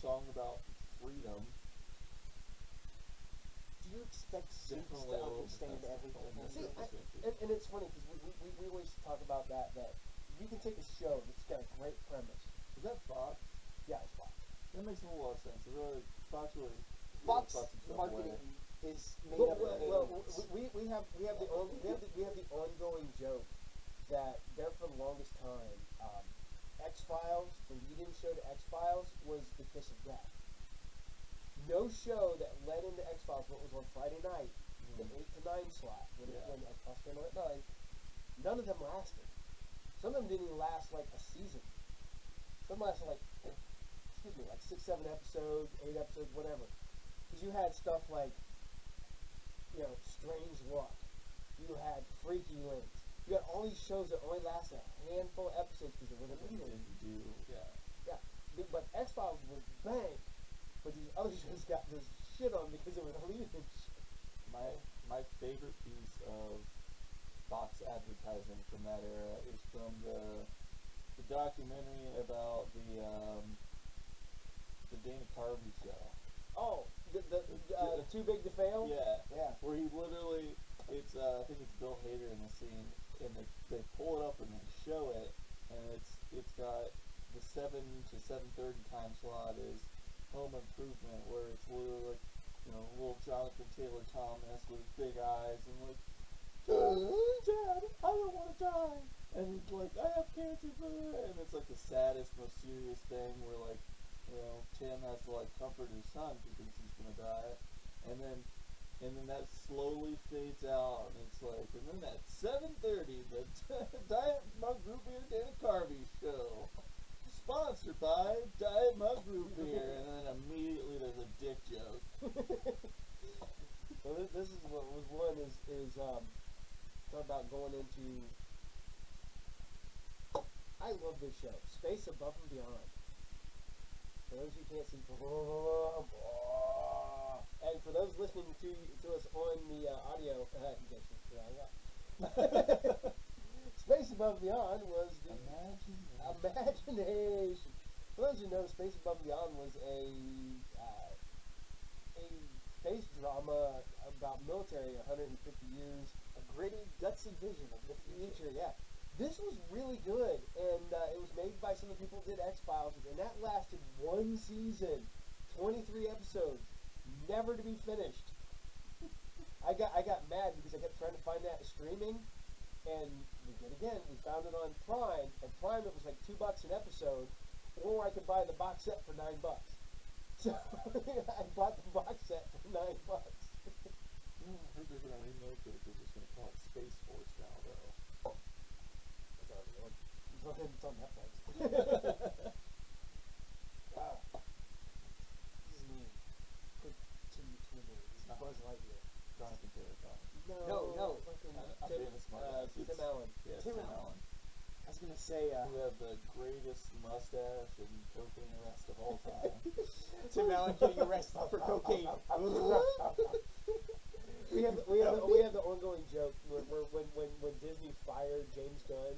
song about freedom. do you expect suits to understand everything? See, and it's funny because we always talk about that you can take a show that's got a great premise. Is that Fox? Yeah, it's Fox. That makes a whole lot of sense. Fox Fox, the marketing is made up of we have the ongoing joke that there for the longest time, X-Files, the lead-in show to X-Files was The Kiss of Death. No show that led into X-Files, what was on Friday night, the 8 to 9 slot, when X-Files came on at 9, none of them lasted. Some of them didn't even last like a season. Some lasted like 6, 7 episodes, 8 episodes, whatever. Because you had stuff like, Strange Luck. You had Freaky Links. You had all these shows that only lasted a handful of episodes because they were the lead-in. Yeah. But X-Files was bang. But these other shows got this shit on because they were the lead-in. My favorite piece of Fox advertising from that era is from the documentary about the Dana Carvey show. Oh, the Too Big to Fail? Yeah. Where he literally, I think it's Bill Hader in the scene, and they pull it up and they show it, and it's got the 7 to 7:30 time slot is Home Improvement, where it's literally little Jonathan Taylor Thomas with his big eyes and Dad, I don't want to die, and he's like, I have cancer, and it's like the saddest, most serious thing where Tim has to comfort his son because he's gonna die, and then that slowly fades out, and it's and then at 7:30, the Diet Mug Root Beer Dana Carvey show, sponsored by Diet Mug Root Beer, and then immediately there's a dick joke. So this is what was one is talk about going into. I love this show, Space Above and Beyond. For those who can't see, and for those listening to us on the audio, Space Above and Beyond was the imagination. For those who know, Space Above and Beyond was a space drama about military 150 years, a gritty, gutsy vision of the future. Yeah. This was really good, and it was made by some of the people who did X-Files, and that lasted one season, 23 episodes. never to be finished. I got mad because I kept trying to find that streaming, and we did again. We found it on Prime, and Prime it was like $2 an episode, or I could buy the box set for $9. So I bought the box set for $9. I heard they're gonna remake it. They're just gonna call it Space Force now, though. It's already on. It's on Netflix. Wow. His name. Continue to remain. Is Buzz Lightyear. Jonathan Taylor Thomas. No. Fucking I'm being a smart ass. Tim It's- Allen. Yeah, Tim Tim Allen. Allen. I was gonna say, Who had the greatest mustache and cocaine arrest of all time. Tim Allen getting arrested for cocaine. We have the ongoing joke when Disney fired James Gunn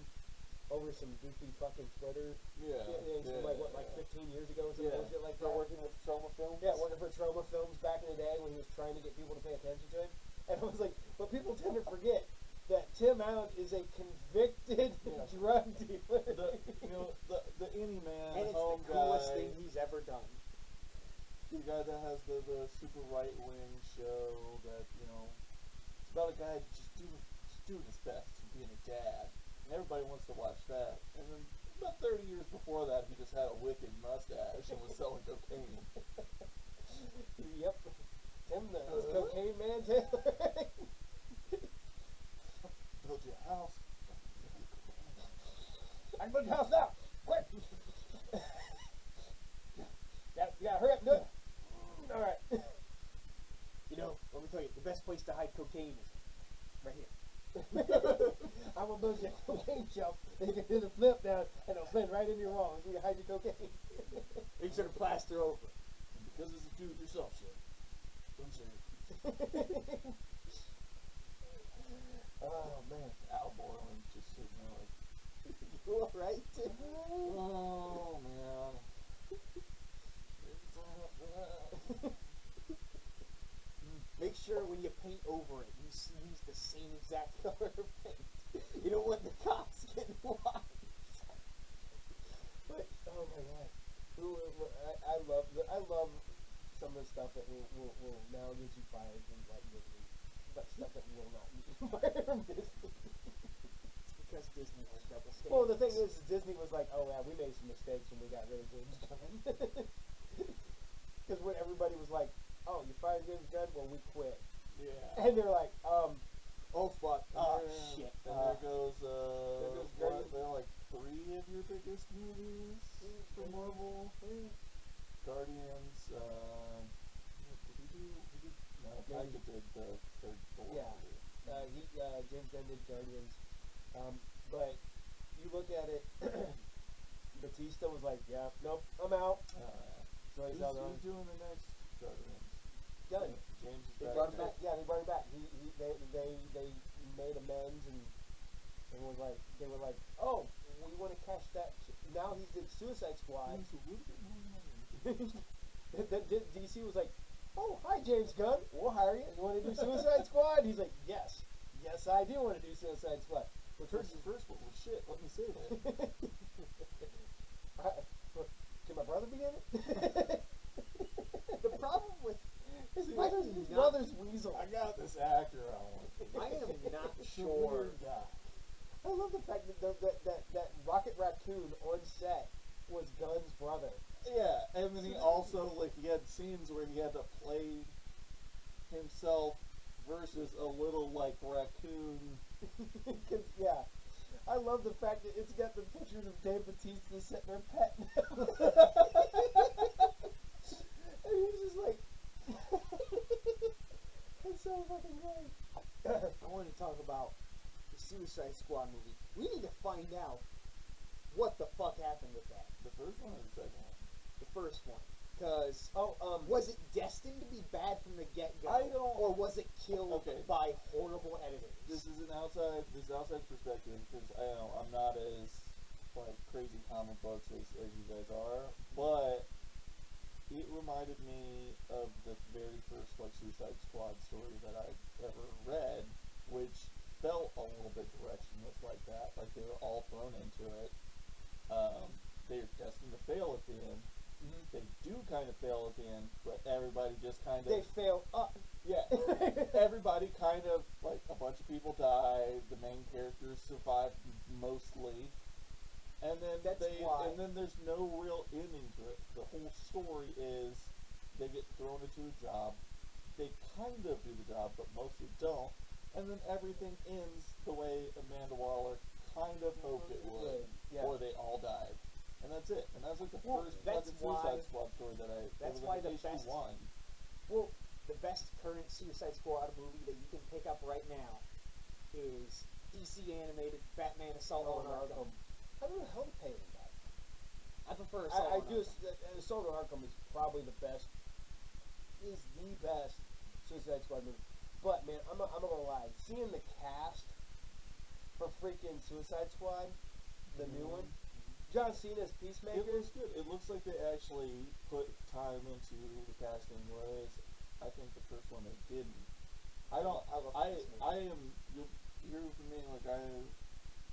over some goofy fucking Twitter. Like 15 years ago or some bullshit like that. Working with Trauma Films. Yeah, working for Trauma Films back in the day when he was trying to get people to pay attention to him. And I was like, but people tend to forget that Tim Allen is a convicted drug dealer. The Any Man And it's home the coolest guy. thing he's ever done. The guy that has the super right wing show that, it's about a guy just doing his best and being a dad. And everybody wants to watch that. And then about 30 years before that, he just had a wicked mustache and was selling cocaine. Yep. Tim the cocaine man Taylor. Build your house. I can build your house now. Quick. You gotta hurry up and do it. All right. Let me tell you, the best place to hide cocaine is right here. I will build you a cocaine shelf. Then you can do the flip down, and it'll blend right into your wall. You can hide your cocaine. Make sure to plaster over. And because it's a do-it-yourself show, don't say it. Oh man. Al Borland just sitting there like, You alright? oh man. Didn't sign up for that. Make sure when you paint over it, you use the same exact color of paint. You don't want the cops getting wise. But oh my god, I love some of the stuff that will now get you fired from like Disney, but stuff that will not get you fired from Disney. Because Disney has double standards. Well, the thing is, Disney was like, oh yeah, we made some mistakes when we got rid of James Gunn. Because when everybody was like, oh, you fired James Gunn, well we quit, Yeah. and they're like, oh fuck, oh shit. And there goes they're like 3 of your biggest movies for Marvel. Guardians, no, Taika did the third Thor movie. James Gunn did Guardians, but you look at it, Batista was like, yeah, nope, I'm out. So he's out on. Who's doing the next Guardians? Gunn. James is They back. brought him back. Yeah, they brought him back. They made amends and was like, they were like, oh, we want to cash that. Now he did Suicide Squad. DC was like, oh, hi James Gunn, we'll hire you. You want to do Suicide Squad? He's like, yes, I do want to do Suicide Squad. The first one was shit. Let me say that. Can my brother be in it? The problem with his brother's Weasel. I got this actor I want. I am not It's a sure. weird guy. I love the fact that Rocket Raccoon on set was Gunn's brother. Yeah, and then he also, he had scenes where he had to play himself versus a little, raccoon. Yeah. I love the fact that it's got the pictures of Dave Bautista sitting there petting him. And he's just like, that's so fucking great. I want to talk about the Suicide Squad movie. We need to find out what the fuck happened with that. The first one or the second one? The first one. Because, was it destined to be bad from the get-go? I don't... Or was it killed by horrible editing? This is outside perspective, because I'm not as, crazy comic books as you guys are, but it reminded me of the very first, Suicide Squad story that I've ever read, which felt a little bit directionless like that, they were all thrown into it. They're destined to fail at the end, They do kind of fail at the end, but everybody just kind of They fail up. yeah. Everybody kind of like a bunch of people die. The main characters survive mostly, and then there's no real ending to it. The whole story is they get thrown into a job. They kind of do the job, but mostly don't. And then everything ends the way Amanda Waller kind of hoped it would, or they all died. And that's it. And that's like the first Suicide Squad story that I. That's why the best one. Well, the best current Suicide Squad movie that you can pick up right now is DC animated Batman Assault on Arkham. I don't know how to pay with that. I prefer Assault on Arkham. Assault on Arkham is probably the best. Is the best Suicide Squad movie. But man, I'm not gonna lie. Seeing the cast for freaking Suicide Squad, the new one, John Cena's Peacemaker. It looks good. It looks like they actually put time into the casting, whereas I think the first one they didn't. I don't. I am. You're with me. Like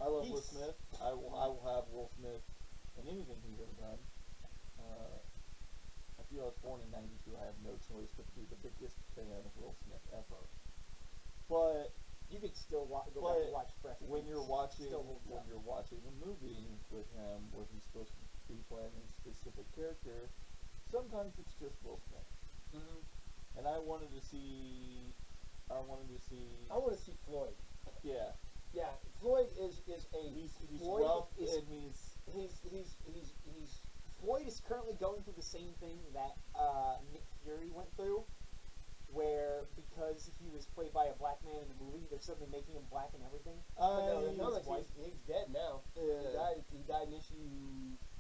I love Will Smith. I will have Will Smith in anything he's ever done. I feel I was born in '92. I have no choice but to be the biggest fan of Will Smith ever. But you could still go back and watch Fresh. When you're watching a movie with him where he's supposed to be playing a specific character, sometimes it's just Will Smith. And I wanted to see Floyd. Yeah. Yeah, Floyd is a he's Floyd rough is, and he's Floyd is currently going through the same thing that Nick Fury went through, where because he was played by a black man in the movie, they're suddenly making him black and everything. He's dead now. Yeah. He died in issue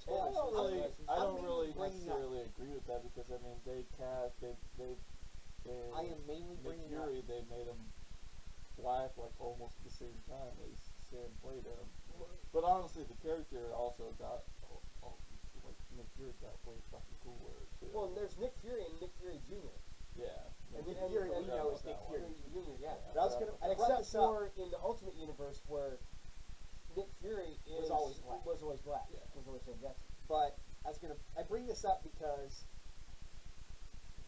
10. I don't really necessarily agree with that because I mean they I am mainly bringing Nick Fury. They made him black like almost at the same time as Sam played him. But honestly, the character also got like Nick Fury got way fucking cooler too. Well, there's Nick Fury and Nick Fury Jr. Yeah. And Nick Fury we know is Nick Fury Jr. Yeah. But I was gonna except for in the Ultimate Universe where Nick Fury was always black. Was always Sam Jackson. But I bring this up because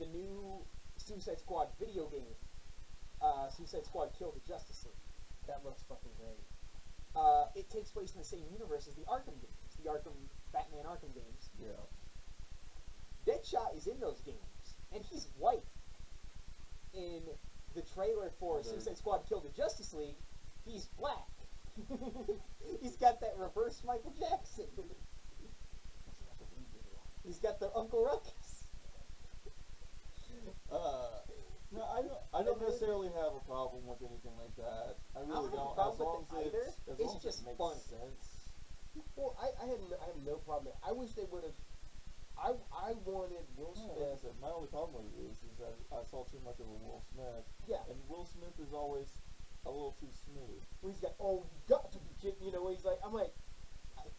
the new Suicide Squad video game, Suicide Squad Kill the Justice League. That looks fucking great. It takes place in the same universe as the Arkham games, the Batman Arkham games. Yeah. Deadshot is in those games, and he's white. In the trailer for Suicide Squad Kill the Justice League, he's black. He's got that reverse Michael Jackson. He's got the Uncle Ruckus. No, I don't necessarily have a problem with anything like that. I really don't. As long as it makes sense. Well, I have no problem. I wish they would have. I wanted Will Smith. Like I said, my only problem with it is that I saw too much of a Will Smith. Yeah. And Will Smith is always a little too smooth. Where he's got, you got to be kidding, he's like, I'm like,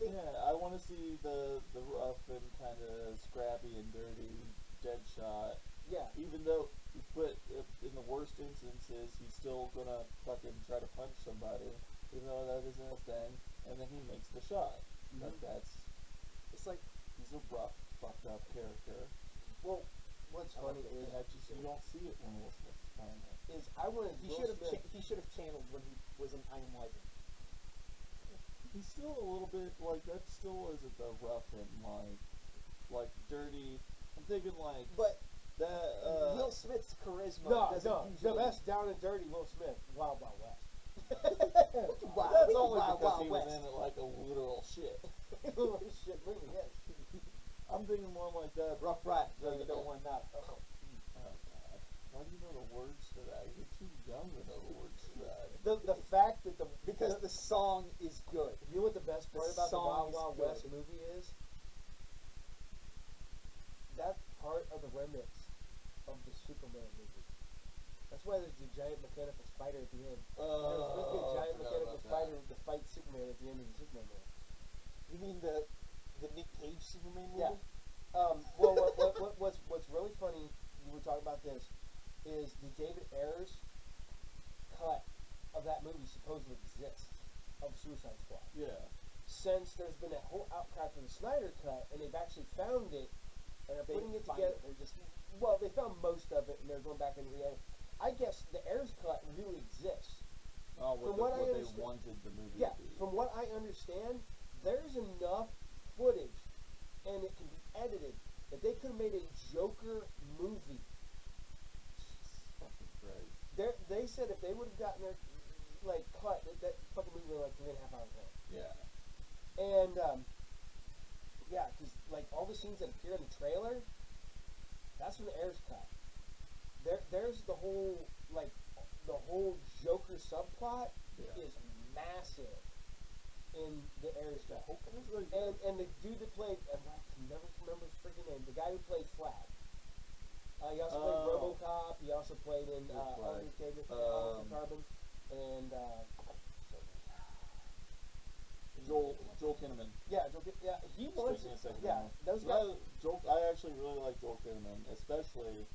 I want to see the rough and kind of scrappy and dirty Deadshot. Yeah. Even though, but in the worst instances, he's still gonna fucking try to punch somebody, even though that isn't his thing, and then he makes the shot. Like it's like he's a rough, fucked up character. Well, what's funny is you don't see it when Will Smith is playing it. He should have channeled when he was in I Am Legend. He's still a little bit like that. Still isn't the rough and like dirty. I'm thinking like, but that Will Smith's charisma doesn't usually. The best down and dirty Will Smith. Wild Wild West. That's only because he was in it like a literal shit. Shit movie, yes. I'm thinking more like that. Rough Riders. No, you don't want that. Why do you know the words to that? You're too young to know the words to that. The fact that because the song is good. You know what the best part about the Wild Wild West movie is? That's part of the remix of the Superman movie. That's why there's the giant mechanical spider at the end. There's supposed to be a giant mechanical spider to fight Superman at the end of the Superman movie. You mean the Nick Cage Superman movie? Yeah. Well, what's really funny, you were talking about this, is the David Ayers cut of that movie supposedly exists of Suicide Squad. Yeah. Since there's been that whole outcry for the Snyder cut, and they've actually found it and they're They putting it find together. it. They're just Well, they found most of it, and they're going back and I guess the Ayers cut really exists. Oh, From what what I they understand- wanted the movie Yeah, to be. from what I understand, there's enough footage, and it can be edited, that they could have made a Joker movie. Fucking great. They said if they would have gotten their cut, that fucking movie would have 3.5 hours long. Yeah. And yeah, because all the scenes that appear in the trailer, that's from the Ayers cut. There's the whole Joker subplot is massive in the Ayers cut. And the dude that played, I can never remember his freaking name. The guy who played Flag. He also played RoboCop. He also played in Altered Carbon, and Joel Kinnaman. yeah, he wants it. Yeah, those guys. I actually really like Joel Kinnaman, especially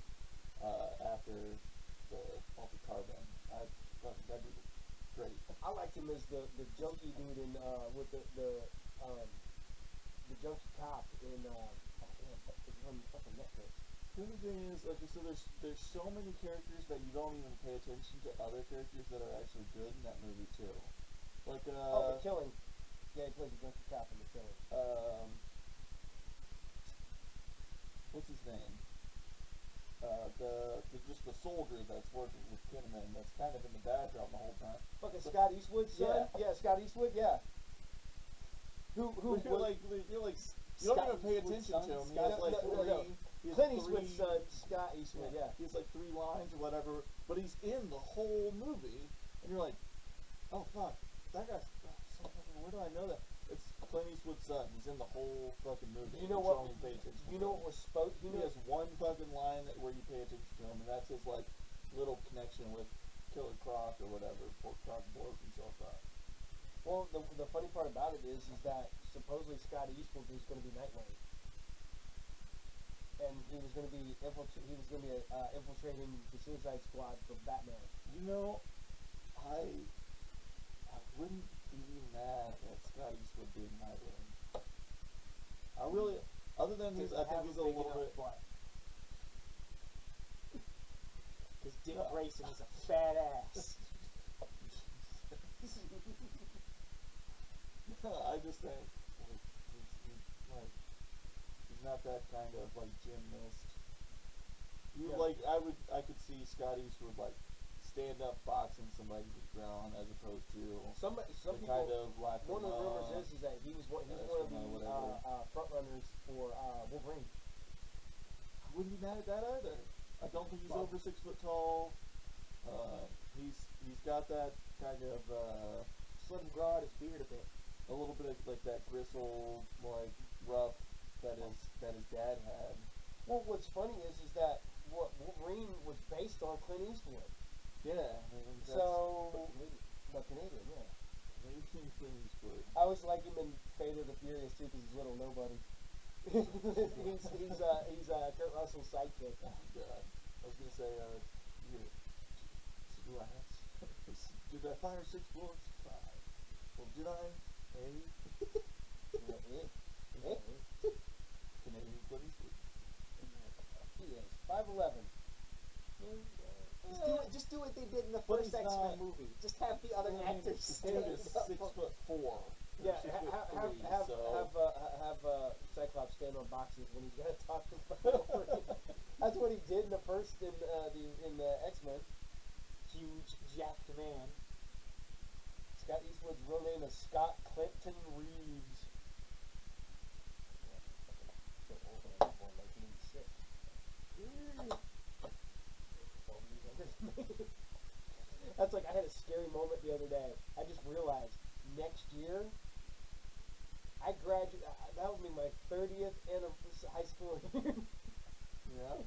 after the Altered Carbon. That'd be great. I liked him as the junkie dude in with the junkie cop in on fucking Netflix. The other thing is, like I said, there's so many characters that you don't even pay attention to other characters that are actually good in that movie too. Like The Killing. Yeah, he plays the junkie cop in The Killing. What's his name? Just the soldier that's working with Kinnaman that's kind of in the background the whole time. Fucking Scott Eastwood's son? Yeah, Scott Eastwood, yeah. Who You're like you don't even pay attention to him. He has like three. Clint Eastwood's son, Scott Eastwood, yeah. He has like 3 lines or whatever, but he's in the whole movie, and you're like, oh fuck, that guy's so fucking. Where do I know that? It's Clint Eastwood's son. He's in the whole fucking movie. You know what? You don't even pay attention. You know what was spoke? He has one fucking line where you pay attention to him, and that's his like little connection with Killer Croc or whatever. Croc blows himself up. Well, the funny part about it is that supposedly Scott Eastwood was going to be Nightwing, and he was going to be infiltrating the Suicide Squad for Batman. You know, I wouldn't be mad at Scott Eastwood being Nightwing. I really, other than his, I think he's a little bit. Because Dick Grayson is a fat ass. I just think he's not that kind of like gymnast. I could see Scott Eastwood like stand up boxing somebody to the ground as opposed to some people. Kind of like one of the rumors is that he was one of the front runners for Wolverine. I wouldn't be mad at that either. I don't think he's over 6 foot tall. He's got that kind of just let him grow out his beard a bit. A little bit of like that gristle, like rough that his dad had. Well, what's funny is that Wolverine was based on Clint Eastwood. Yeah, I mean, but Canadian, yeah. Canadian Clint Eastwood. I always like him in Fate of the Furious too, because he's little nobody. he's Kurt Russell's sidekick. Oh God, I was gonna say, did I fire 6 bullets? 5. Well, did I? Canadian Clint Eastwood. He is 5'11". Just do what they did in the first X-Men movie. Just have the other actors stand is up. 6'4". Yeah, have Cyclops stand on boxes when he's gonna talk to Wolverine. That's what he did in the first in the X-Men. Huge, jacked man. Scott Eastwood's real name is Scott Clinton Reeves. So old, I was born in 1986. That's like I had a scary moment the other day. I just realized next year I graduate. That would be my 30th high school year. Yeah.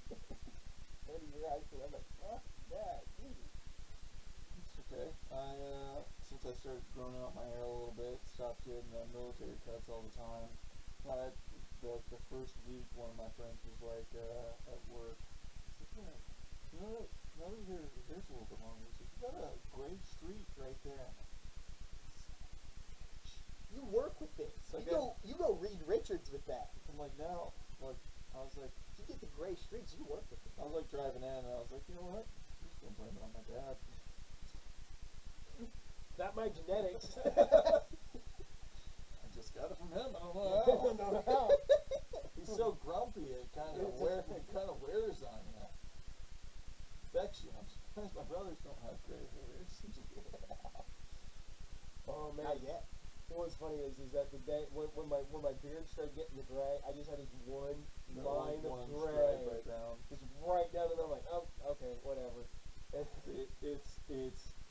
30-year high school. I'm like, fuck that. It's okay. Since I started growing out my hair a little bit, stopped getting military cuts all the time. The first week, one of my friends was like at work. He's like, yeah, now that your hair's a little bit longer, he said, you got a gray streak right there. You work with this. Like you go Reed Richards with that. I'm like, now, like, I was like, If you get the gray streaks, you work with it. I was like driving in, and I was like, you know what? I'm just gonna blame it on my dad. Not my genetics. I just got it from him. I don't know how. I don't know how. He's so grumpy. It kind of wears on you. Affects you. I'm surprised my brothers don't have gray hairs. Oh man. Not yet. What's funny is that the day when my beard started getting the gray, I just had this one line of gray, right down. just right down, and I'm like, oh, okay, whatever.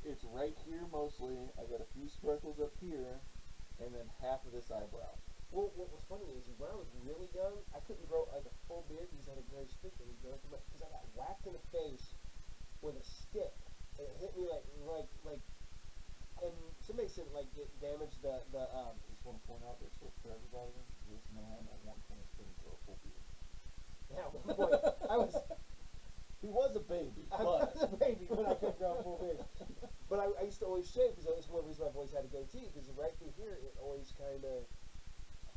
It's right here mostly. I got a few sprinkles up here, and then half of this eyebrow. Well, what was funny is when I was really young, I couldn't grow like a full beard because I had a gray streak in it because I got whacked in the face with a stick, and it hit me like, and somebody said like it damaged the. I just want to point out this for everybody. This man at one point couldn't grow a full beard. Yeah, at one point He was a baby, I was a baby when I couldn't grow a full beard. But I used to always shave because that's one reason I've always had a goatee because right through here it always kind of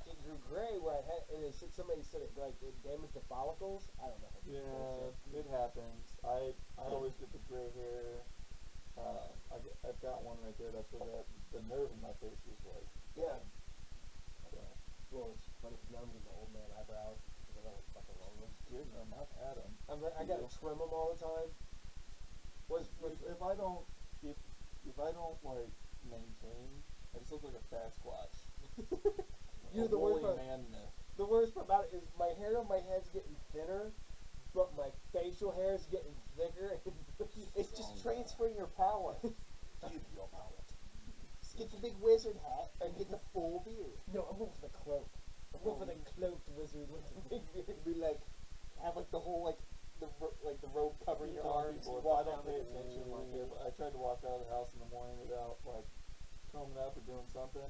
it grew gray where I had and somebody said it like it damaged the follicles. I don't know. Yeah, it happens. I always get the gray hair. I've got one right there. That's where the nerve in my face was like. Yeah. So. Well, it's funny because now I'm getting old man eyebrows because I don't fucking long ones. Getting them. I've had them. I gotta trim them all the time. If I don't like maintain, I just look like a fat squatch. You know the worst part. Man myth. The worst part about it is my hair on my head's getting thinner, but my facial hair is getting thicker. It's just transferring your power. Give your power. Get the big wizard hat and get the full beard. No, I'm going for the cloak. I'm going for the cloaked wizard with the big beard. Be like, have like the whole the robe covering your arms. People, And if I walk don't down pay the attention, like if I tried to walk out of the house in the morning without like combing up or doing something,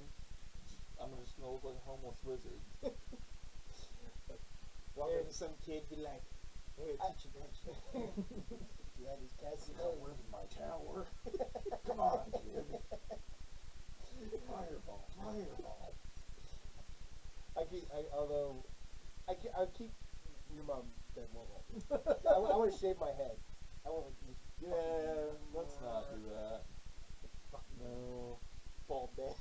I'm just gonna look like a homeless wizard. Walk into some kid, be like, hey, teacher, yeah, these cats, Where's my tower? Come on, kid. Fireball. I keep your mom dead won't let me. I want to shave my head. I want to. Yeah, let's not do that. No. bald man.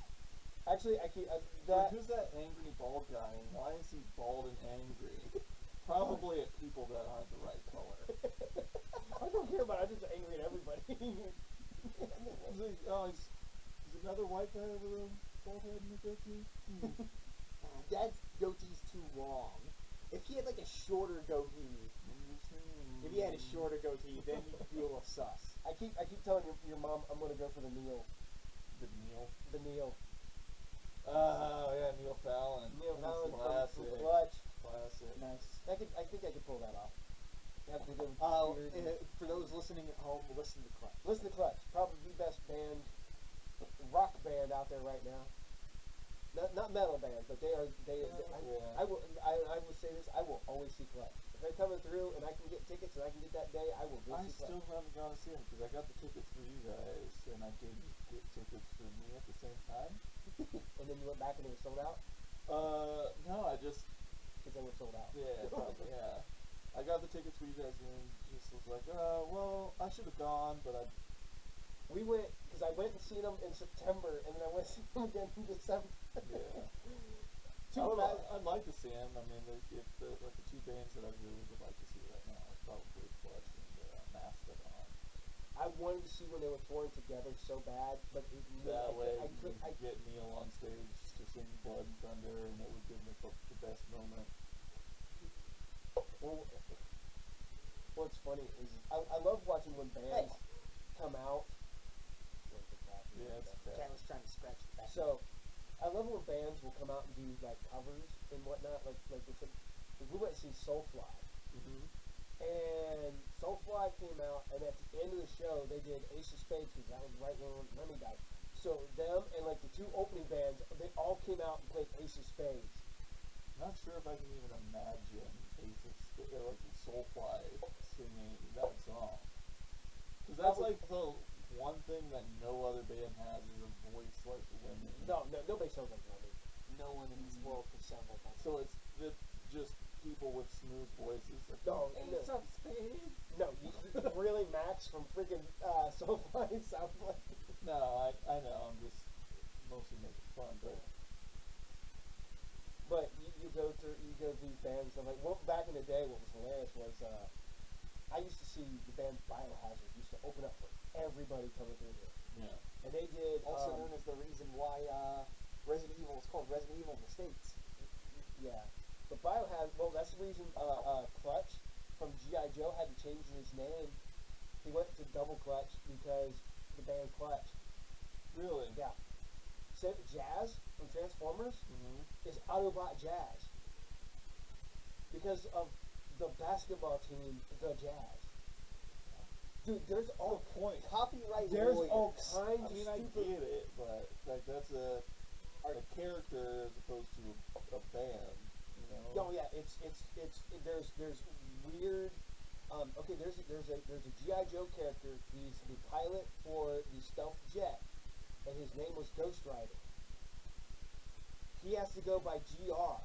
Actually, I keep Who's that angry bald guy, and why is he bald and angry? Probably at people that aren't the right color. I don't care about it. I'm just angry at everybody. Is another white guy over the bald head in the goatee? Dad's goatee's too long. If he had like a shorter goatee, then you'd be a little sus. I keep telling your mom I'm gonna go for the Neil. The Neil? The Neil. Oh yeah, Neil Fallon. Neil Fallon classic. from Clutch. Classic. Nice. I think I could pull that off. Have to go For those listening at home, listen to Clutch. Listen to Clutch, probably the best band, rock band out there right now. Not metal band, but they are. I will say this: I will always see Clutch. If they're coming through and I can get tickets and I can get that day, I will go see Clutch. I still haven't gone to see them because I got the tickets for you guys, and I didn't get tickets for me at the same time. And then you went back and they were sold out. No, I just because they were sold out. Yeah, probably, yeah. I got the tickets for you guys and just was like, well, I should have gone, but We went, because I went and seen them in September, and then I went and seen them again in December. Yeah. I'd like to see them. I mean, if the two bands that I really would like to see right now are probably Clutch and Mastodon. I wanted to see when they were touring together so bad, but that way I could get Neil on stage to sing Blood and Thunder, and it would give me the best moment. Well, what's funny is I love watching when bands come out. Yeah, it's bad. Cat was trying to scratch the back. So, I love when bands will come out and do like covers and whatnot. Like we went to see Soulfly, and Soulfly came out, and at the end of the show they did Ace of Spades because that was right when Remy died. So them and like the two opening bands, they all came out and played Ace of Spades. Not sure if I can even imagine like Soulfly singing that song. Because that's like the one thing that no other band has is a voice like women. No, nobody sounds like Remy. No one in this world could sound like that. So it's just people with smooth voices. No, Ace of Spades. No, you really Max from freaking Soulfly sounds like. No, I know. I'm just mostly making fun, But you go through bands and like back in the day, what was hilarious was I used to see the band Biohazard used to open up for everybody coming through here. Yeah. And they did Also known as the reason why Resident Evil is called Resident Evil in the States. Yeah. But Biohazard, well, that's the reason Clutch from G.I. Joe had to change his name. He went to Double Clutch because the band Clutch. Really? Yeah. So Jazz from Transformers Mm-hmm. is Autobot Jazz. Because of the basketball team, the Jazz. Dude, there's all point. Copyright there's lawyers. all kinds I mean, of I stupid. get it, but like that's a character as opposed to a band, you know? No, yeah, it's there's weird. Okay, there's a GI Joe character. He's the pilot for the stealth jet, and his name was Ghost Rider. He has to go by GR.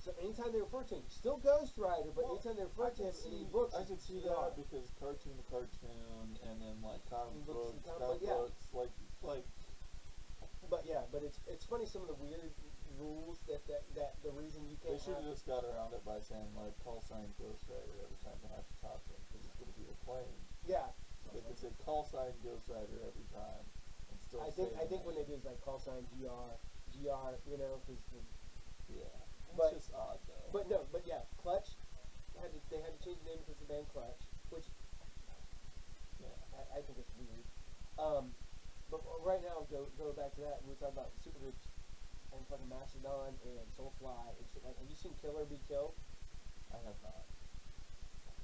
So anytime they refer to him, still Ghost Rider, but anytime they refer to him in the books, I can see GR. that because cartoon to cartoon, and then like comic books, yeah. like. But yeah, but it's funny some of the weird rules that the reason you They can't. should have just got around it by saying like call sign Ghost Rider every time they have to talk to him because it's going to be a plane. Yeah. They could say call sign Ghost Rider every time and still. I think when they do is like call sign GR, you know, because. Yeah. But it's just odd though. But yeah, Clutch they had to change the name because the band Clutch, which yeah, I think it's weird. But right now, go back to that. We were talking about supergroups and fucking Mastodon and Soulfly and shit like. Have you seen Killer Be Killed? I have not.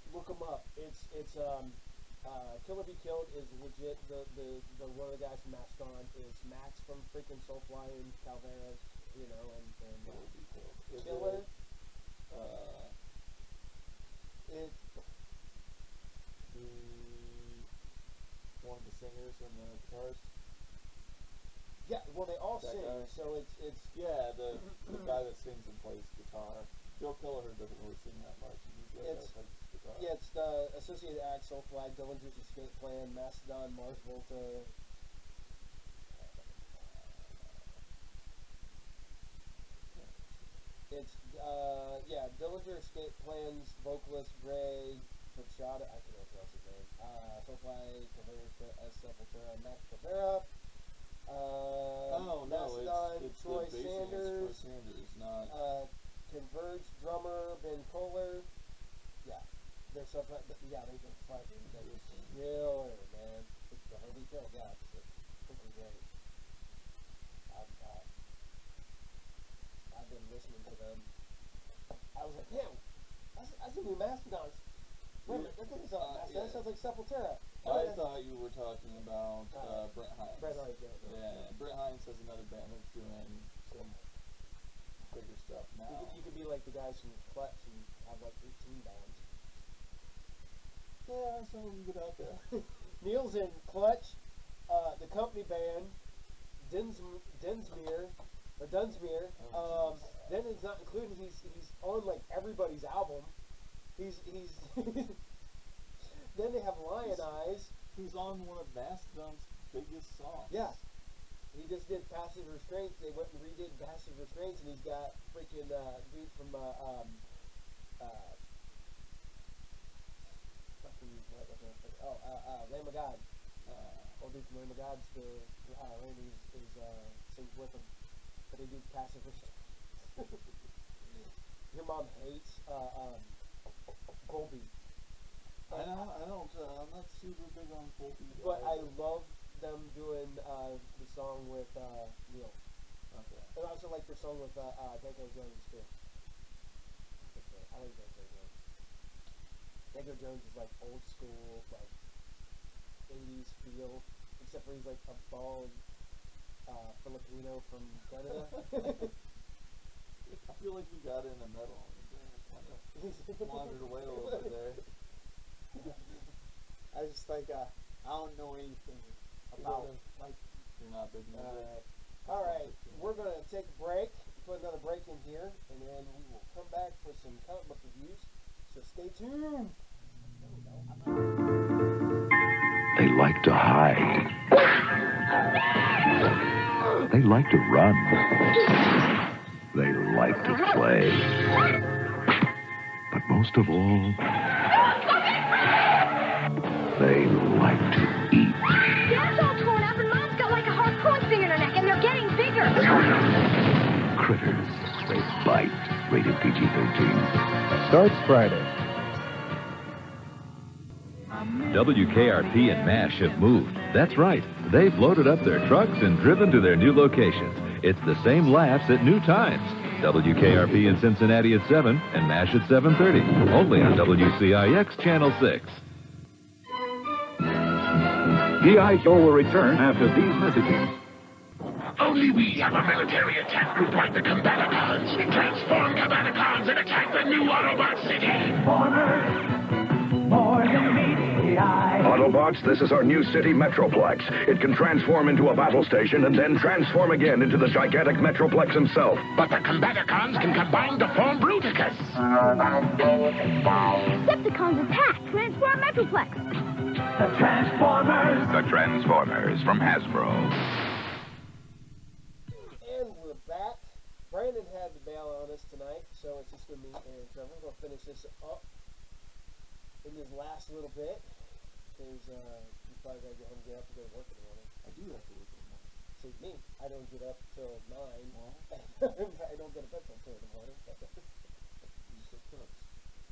Look them up. It's Killer Be Killed is legit. The one of the guys from Mastodon is Max from freaking Soulfly and Calveras, you know, and Killer Be Killed. Is Killer. It one of the singers and the guitarist. Yeah, well they all That sing, guy? so it's Yeah, the guy that sings and plays guitar. Joe Kelleher doesn't really sing that much. He's the guy that plays guitar. yeah, it's the Associated Act, Soulfly, Dillinger's Escape Plan, Mastodon, Mars Volta. It's Dillinger, Escape Plans, vocalist Gray, Fachada, I can never pronounce his name. Soulfly, Sepultura, Max Caveira. Mastodon, it's Troy the bassist, Sanders. Troy Sanders, not. Converge drummer Ben Kohler. Yeah, there's stuff like that. Yeah, they've been fucking killer, man. It's the Herbie Kill, yeah, it's freaking great. I've been listening to them. I was like, damn, I see new Mastodons. Wait a minute, that doesn't sound like Mastodon, that sounds like Sepultura. I thought you were talking about Brent Hines. Brent Hines, yeah. Brent Hines has another band that's doing some bigger stuff now. You could be like the guys from Clutch and have like 18 bands. Yeah, some of them get out there. Neil's in Clutch, the company band, Dunsmuir. Then it's not included. He's on like everybody's album. He's then they have Lion Eyes. He's on one of Mastodon's biggest songs. Yeah. He just did Passive Restraints. They went and redid Passive Restraints, and he's got freaking dude from Lamb of God. Old dude from Lamb of God still Randy sings with him, but they do Passive Restraints. Your mom hates Colby. I'm not super big on Colby. But I love them doing the song with Neil. Okay. And I also like their song with Danko Jones too. I like Danko Jones. Danko Jones is like old school, like 80s feel, except for he's like a bald Filipino from Canada. I feel like you got into metal and then kind of wandered away a little bit there. I was just like, I don't know anything about like. You're not big music. All right, we're gonna take a break, put another break in here, and then we will come back for some some comic book reviews. So stay tuned. They like to hide. They like to run. They like to play. But most of all, they like to eat. Dad's all torn up and Mom's got like a harpoon thing in her neck and they're getting bigger. Critters. They bite. Rated PG-13. Starts Friday. WKRP and MASH have moved. That's right. They've loaded up their trucks and driven to their new locations. It's the same laughs at new times. WKRP in Cincinnati at 7 and MASH at 7:30. Only on WCIX Channel 6. G.I. Joe will return after these messages. Only we have a military attack group like the Combaticons. Transform Combaticons and attack the new Autobot city. More than media. Autobots, this is our new city Metroplex. It can transform into a battle station and then transform again into the gigantic Metroplex himself. But the Combaticons can combine to form Bruticus. Decepticons attack! Transform Metroplex! The Transformers! The Transformers from Hasbro. And we're back. Brandon had to bail on us tonight, so it's just going to be me and Trevor. We'll finish this up in this last little bit, because you probably got to get home and get up and go to work in the morning. I do have to work in the morning. See, me, I don't get up till 9. Well, I don't get to bed till 2 in the morning.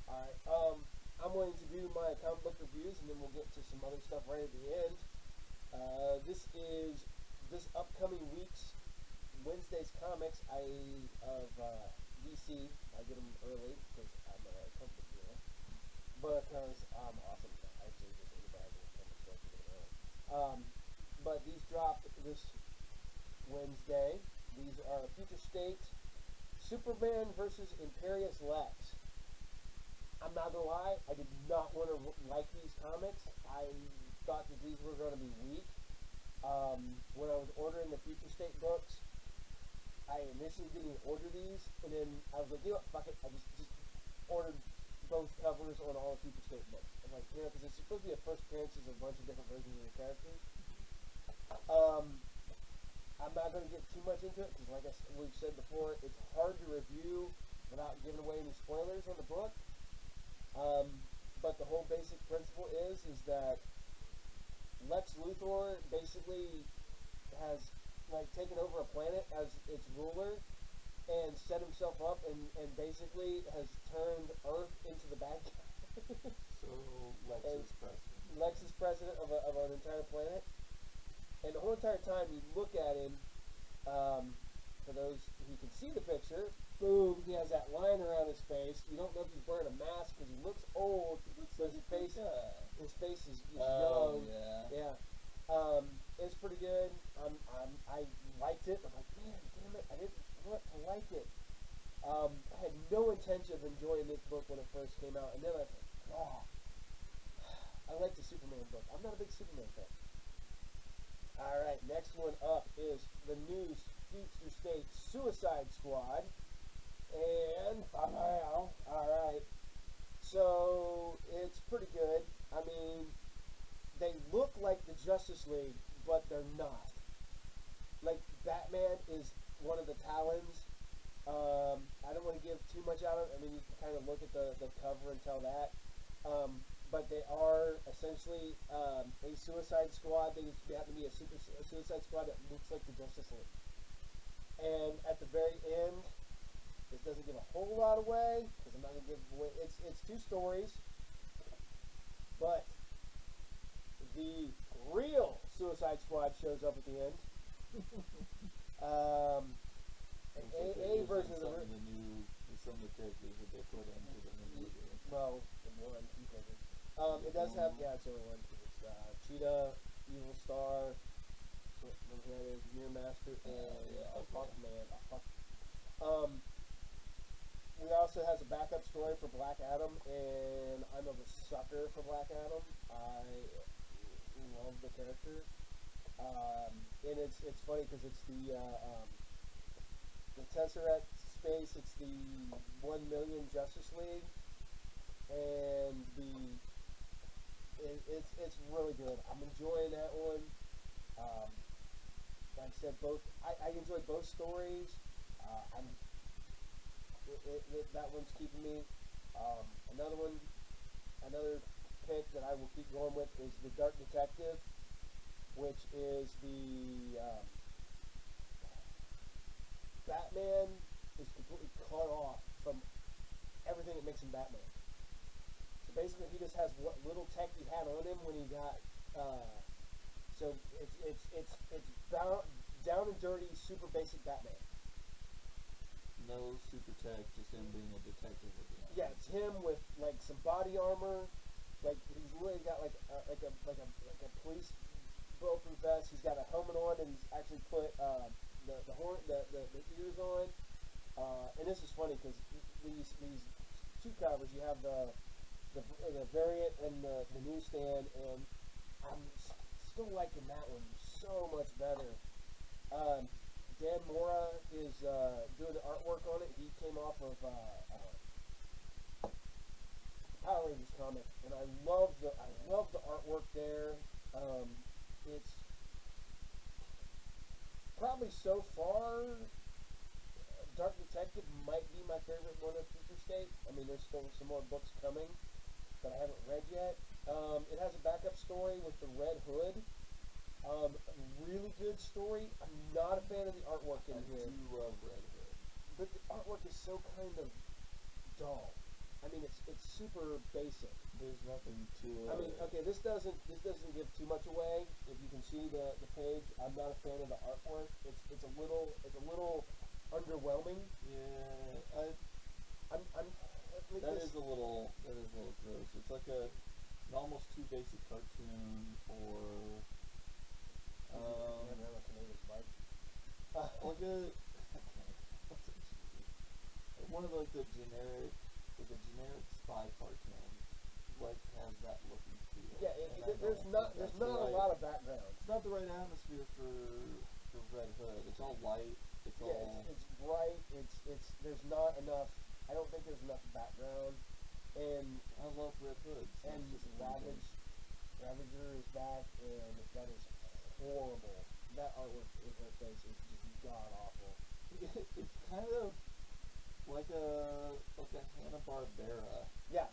Alright, I'm going to do my comic book reviews, and then we'll get to some other stuff right at the end. This is this upcoming week's Wednesday's comics of DC. I get them early because I'm a comic book hero. Because I'm awesome. I actually just anybody can come and start to get early. But these dropped this Wednesday. These are Future State, Superman versus Imperious Lex. I'm not gonna lie, I did not want to like these comics. I thought that these were going to be weak. When I was ordering the Future State books, I initially didn't order these, and then I was like, you know what, fuck it. I just ordered both covers on all the Future State books. I'm like, you know, because it's supposed to be a first appearances of a bunch of different versions of the characters. I'm not going to get too much into it, because like we've said before, it's hard to review without giving away any spoilers on the book. But the whole basic principle is that Lex Luthor basically has like taken over a planet as its ruler and set himself up and basically has turned Earth into the bad guy. So Lex is president. Lex is president of an entire planet, and the whole entire time you look at him. For those who can see the picture, boom, he has that line around his face. You don't know if he's wearing a mask because he looks old, but his face is young. Yeah. It's pretty good. I liked it. I'm like, man, damn it, I didn't want to like it. I had no intention of enjoying this book when it first came out, and then I thought, oh, I like the Superman book. I'm not a big Superman fan. All right, next one up is the new Future State Suicide Squad, and all right, so it's pretty good. I mean, they look like the Justice League, but they're not. Like, Batman is one of the Talons. I don't want to give too much out of it. I mean, you can kind of look at the cover and tell that. But they are essentially a Suicide Squad. They happen to be a Suicide Squad that looks like the Justice League. And at the very end, this doesn't give a whole lot away, because I'm not going to give away. It's 2 stories. But the real Suicide Squad shows up at the end. An AA version of the some of the characters that they put into the new movie. Well, one, 2 characters. It does have, it's only one, because it's Cheetah, Evil Star, Mirror Master, and Hawkman. We also has a backup story for Black Adam, and I'm a sucker for Black Adam. I love the character, and it's funny because it's the Tesseract space, it's the 1 Million Justice League, and it's really good. I'm enjoying that one. Like I said, I enjoy both stories. That one's keeping me. Another pick that I will keep going with is The Dark Detective, which is the Batman is completely cut off from everything that makes him Batman. So basically, he just has what little tech he had on him when he got. So it's down and dirty, super basic Batman. No super tech, just him being a detective again. Yeah, it's him with like some body armor. Like he's literally got like a police bulletproof vest. He's got a helmet on, and he's actually put the ears on. And this is funny because these two covers, you have the variant and the newsstand, and I'm still liking that one so much better. Dan Mora is doing the artwork on it. He came off of Power Rangers comic, and I love the artwork there. It's probably so far, Dark Detective might be my favorite one of Future State. I mean, there's still some more books coming that I haven't read yet. It has a backup story with the Red Hood. Really good story. I'm not a fan of the artwork in here. I do love Red Hood. But the artwork is so kind of dull. I mean, it's super basic. There's nothing to it. I mean, okay, this doesn't give too much away. If you can see the page, I'm not a fan of the artwork. It's a little underwhelming. Yeah, that is a little gross. It's like an almost too basic cartoon for like a one of like the generic spy cartoon, like has that looking feel. Yeah, there's not a lot of background. It's not the right atmosphere for Red Hood. It's all light. It's bright. It's there's not enough. I don't think there's enough background. And I love Red Hood. And Ravager is back, and that is horrible. That artwork in her face is just god awful. It's kind of like a Hanna-Barbera. Yeah.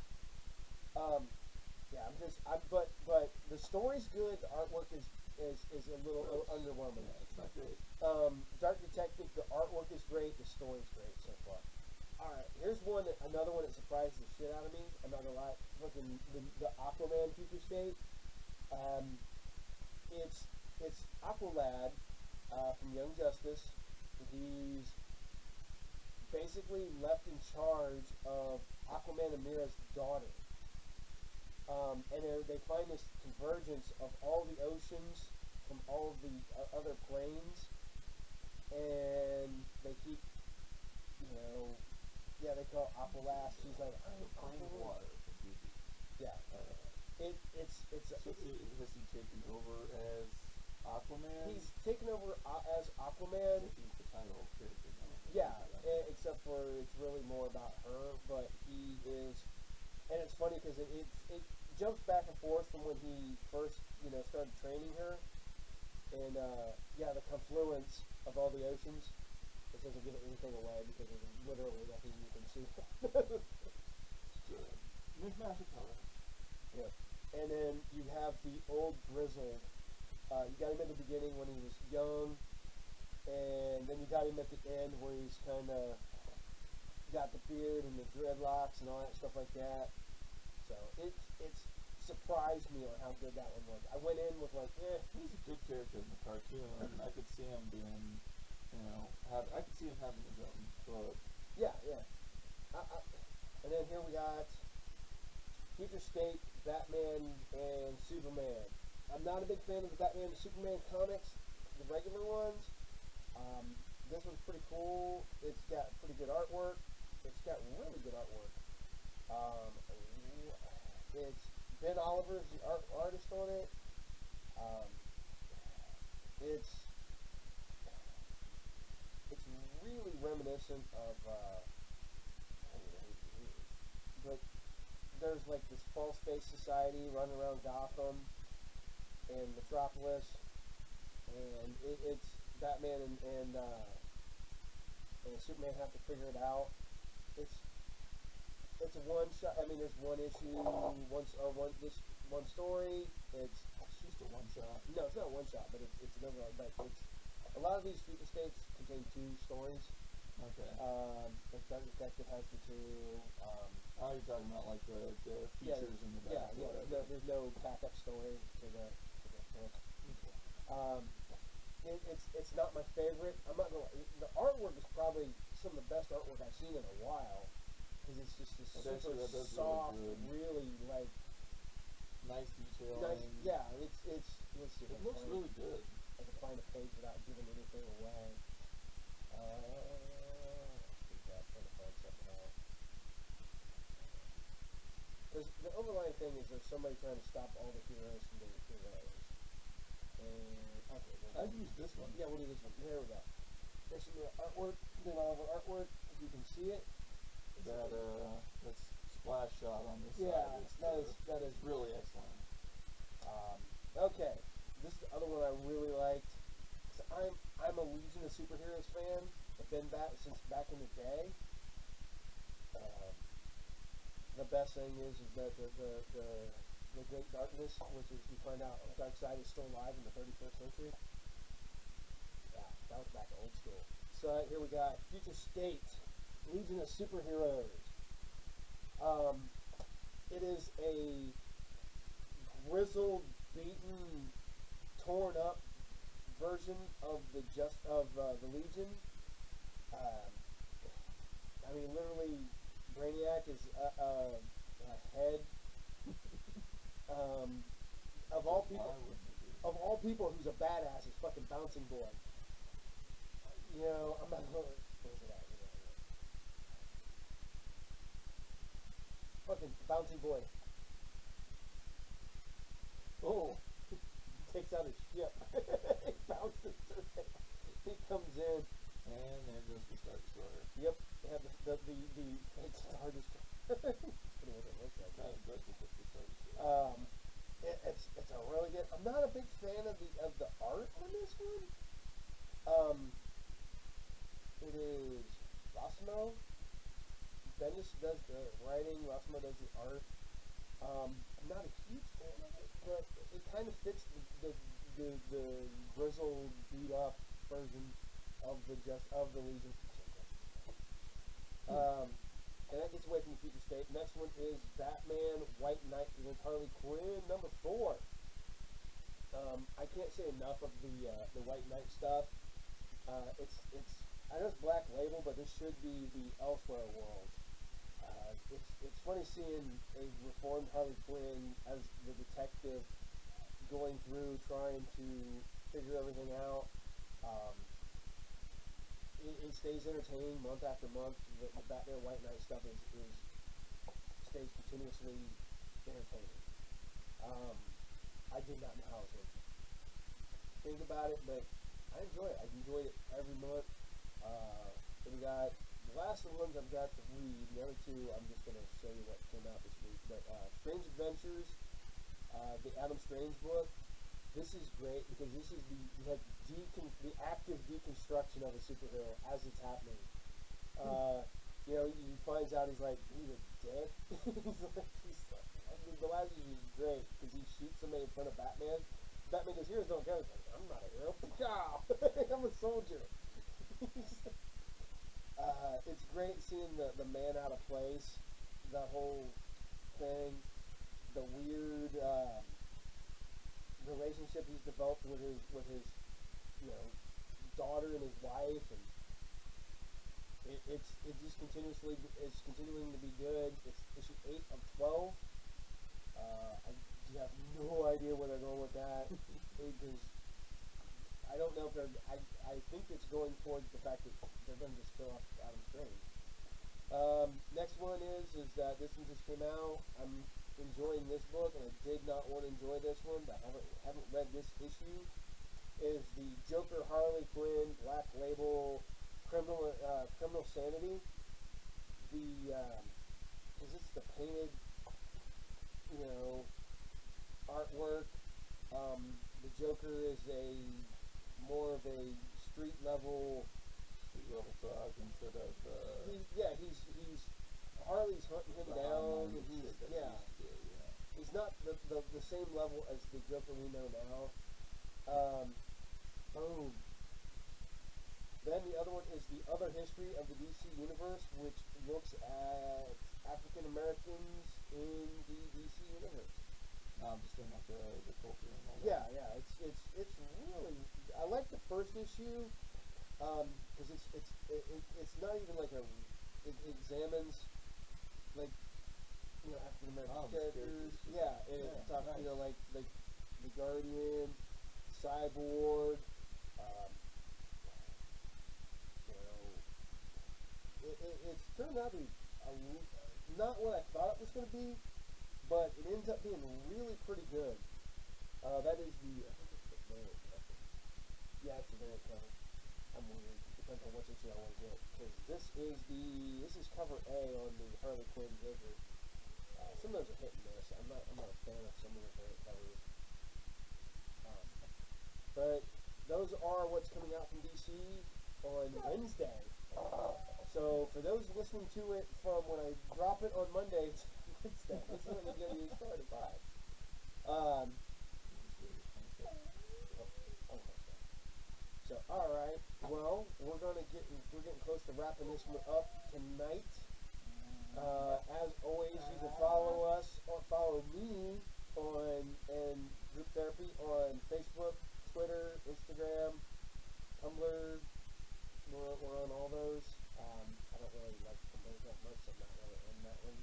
But the story's good. The artwork is a little underwhelming. Yeah, it's not great. Dark Detective. The artwork is great. The story's great so far. All right, here's another one that surprised the shit out of me. I'm not gonna lie. Fucking the Aquaman Future State. It's Aqualad from Young Justice. He's basically left in charge of Aquaman and Mira's daughter. And they find this convergence of all the oceans from all of the other planes, and they keep, they call it Aqualast. She's like, Plane of water. Yeah. Has he taken over as Aquaman? He's taken over as Aquaman. So he's the title character now. Yeah, except for it's really more about her, but he is, and it's funny because it jumps back and forth from when he first, started training her, and the confluence of all the oceans. This doesn't give anything away because there's literally nothing you can see. Mishmash of color. Yeah. And then you have the old grizzled. You got him at the beginning when he was young, and then you got him at the end where he's kind of got the beard and the dreadlocks and all that stuff like that. So it's surprised me on how good that one was. I went in with like, he's a good character in the cartoon. I could see him being, I could see him having his own book. Yeah. And then here we got Future State, Batman, and Superman. I'm not a big fan of the Batman and Superman comics, the regular ones. This one's pretty cool. It's got pretty good artwork. It's got really good artwork. It's Ben Oliver's the artist on it. it's really reminiscent of, but there's like this false face society running around Gotham and Metropolis, and it's Batman and Superman have to figure it out. It's a one shot. I mean, there's one issue, one story. It's just a one shot. No, it's not one shot, but it's another. But it's a lot of these future states contain two stories. Okay. Like Dark Detective has the two. You're talking about like the features in the back. Yeah. There's no backup story to the book. It's not my favorite. I'm not gonna. The artwork is probably some of the best artwork I've seen in a while, because it's just this super soft, really like nice detail. Nice, yeah. It's. Let's see. It looks really good. I can find a page without giving anything away. I'm trying to find something out. Because the overlying thing is there's somebody trying to stop all the heroes from being heroes. And okay, I'd use this one. Yeah, we'll do this one. Here we go. There's some artwork. Then all of our artwork, if you can see it. That's splash shot on this side. That is really excellent. Okay, this is the other one I really liked. I'm a Legion of Superheroes fan. I've been back since back in the day. The best thing is that the Great Darkness, which is you find out Darkseid is still alive in the 31st century. Yeah, that was back old school. So here we got Future State, Legion of Superheroes. It is a grizzled, beaten, torn up version of the Legion. I mean, literally, Brainiac is a head. Of all people, who's a badass is fucking Bouncing Boy. You know, I'm not going. Where's it at? Fucking Bouncing Boy. Oh, he takes out his ship. He bounces through it. He comes in, and there goes the Star Destroyer. Yep, they have the Star Destroyer. What it looks like. It's a really good. I'm not a big fan of the art on this one. It is Rossmo. Bendis does the writing. Rossmo does the art. I'm not a huge fan of it, but it kind of fits the grizzled, beat up version of the Legion. And that gets away from the Future State. Next one is Batman White Knight with Harley Quinn, number 4. I can't say enough of the White Knight stuff. It's I know it's Black Label, but this should be the Elsewhere world. It's funny seeing a reformed Harley Quinn as the detective going through trying to figure everything out. It stays entertaining month after month. The Batman White Knight stuff stays continuously entertaining. I did not know how I was going to think about it, but I enjoy it. I've enjoyed it every month. So we got the last of the ones I've got to read. The other two, I'm just going to show you what came out this week. But Strange Adventures, the Adam Strange book. This is great because this is the active deconstruction of a superhero as it's happening. You know, he finds out he's a dick. The last issue is great because he shoots somebody in front of Batman. Batman goes, "Heroes don't go." He's like, "I'm not a hero. I'm a soldier." It's great seeing the man out of place, that whole thing, the weird relationship he's developed with his daughter and his wife, and it just continuously is continuing to be good. It's issue 8 of 12. I have no idea where they're going with that. I don't know if I think it's going towards the fact that they're going to just fill off Adam Strange. Next one is that this one just came out. I'm enjoying this book, and I did not want to enjoy this one, but I haven't read this issue. Is the Joker Harley Quinn Black Label Criminal Sanity. Because it's the painted, artwork. The Joker is more of a street level thug instead of. He's Harley's hunting him down, and he's not the same level as the Joker we know now. Boom. Then the other one is the other history of the DC universe, which looks at African Americans in the DC universe. Just in like the culture and all that. Yeah. It's really. I like the first issue because it's not even like it examines like African American characters. Yeah, and it talks like the Guardian, Cyborg. It's turned out to be not what I thought it was going to be, but it ends up being really pretty good. That is I think it's the variant cover. Yeah, it's the variant cover. I'm weird. Depends on which issue I want to get. Because this is cover A on the Harley Quinn Joker. Some of those are hit and miss. I'm not a fan of some of the variant covers. But those are what's coming out from DC on Wednesday. So for those listening to it from when I drop it on Monday, it's Wednesday. This is when you're going to start at 5. So alright, well, we're getting close to wrapping this one up tonight. As always, you can follow us or follow me and Group Therapy on Facebook, Twitter, Instagram, Tumblr. We're on all those. I don't really like Tumblr that much. I'm not really on that one.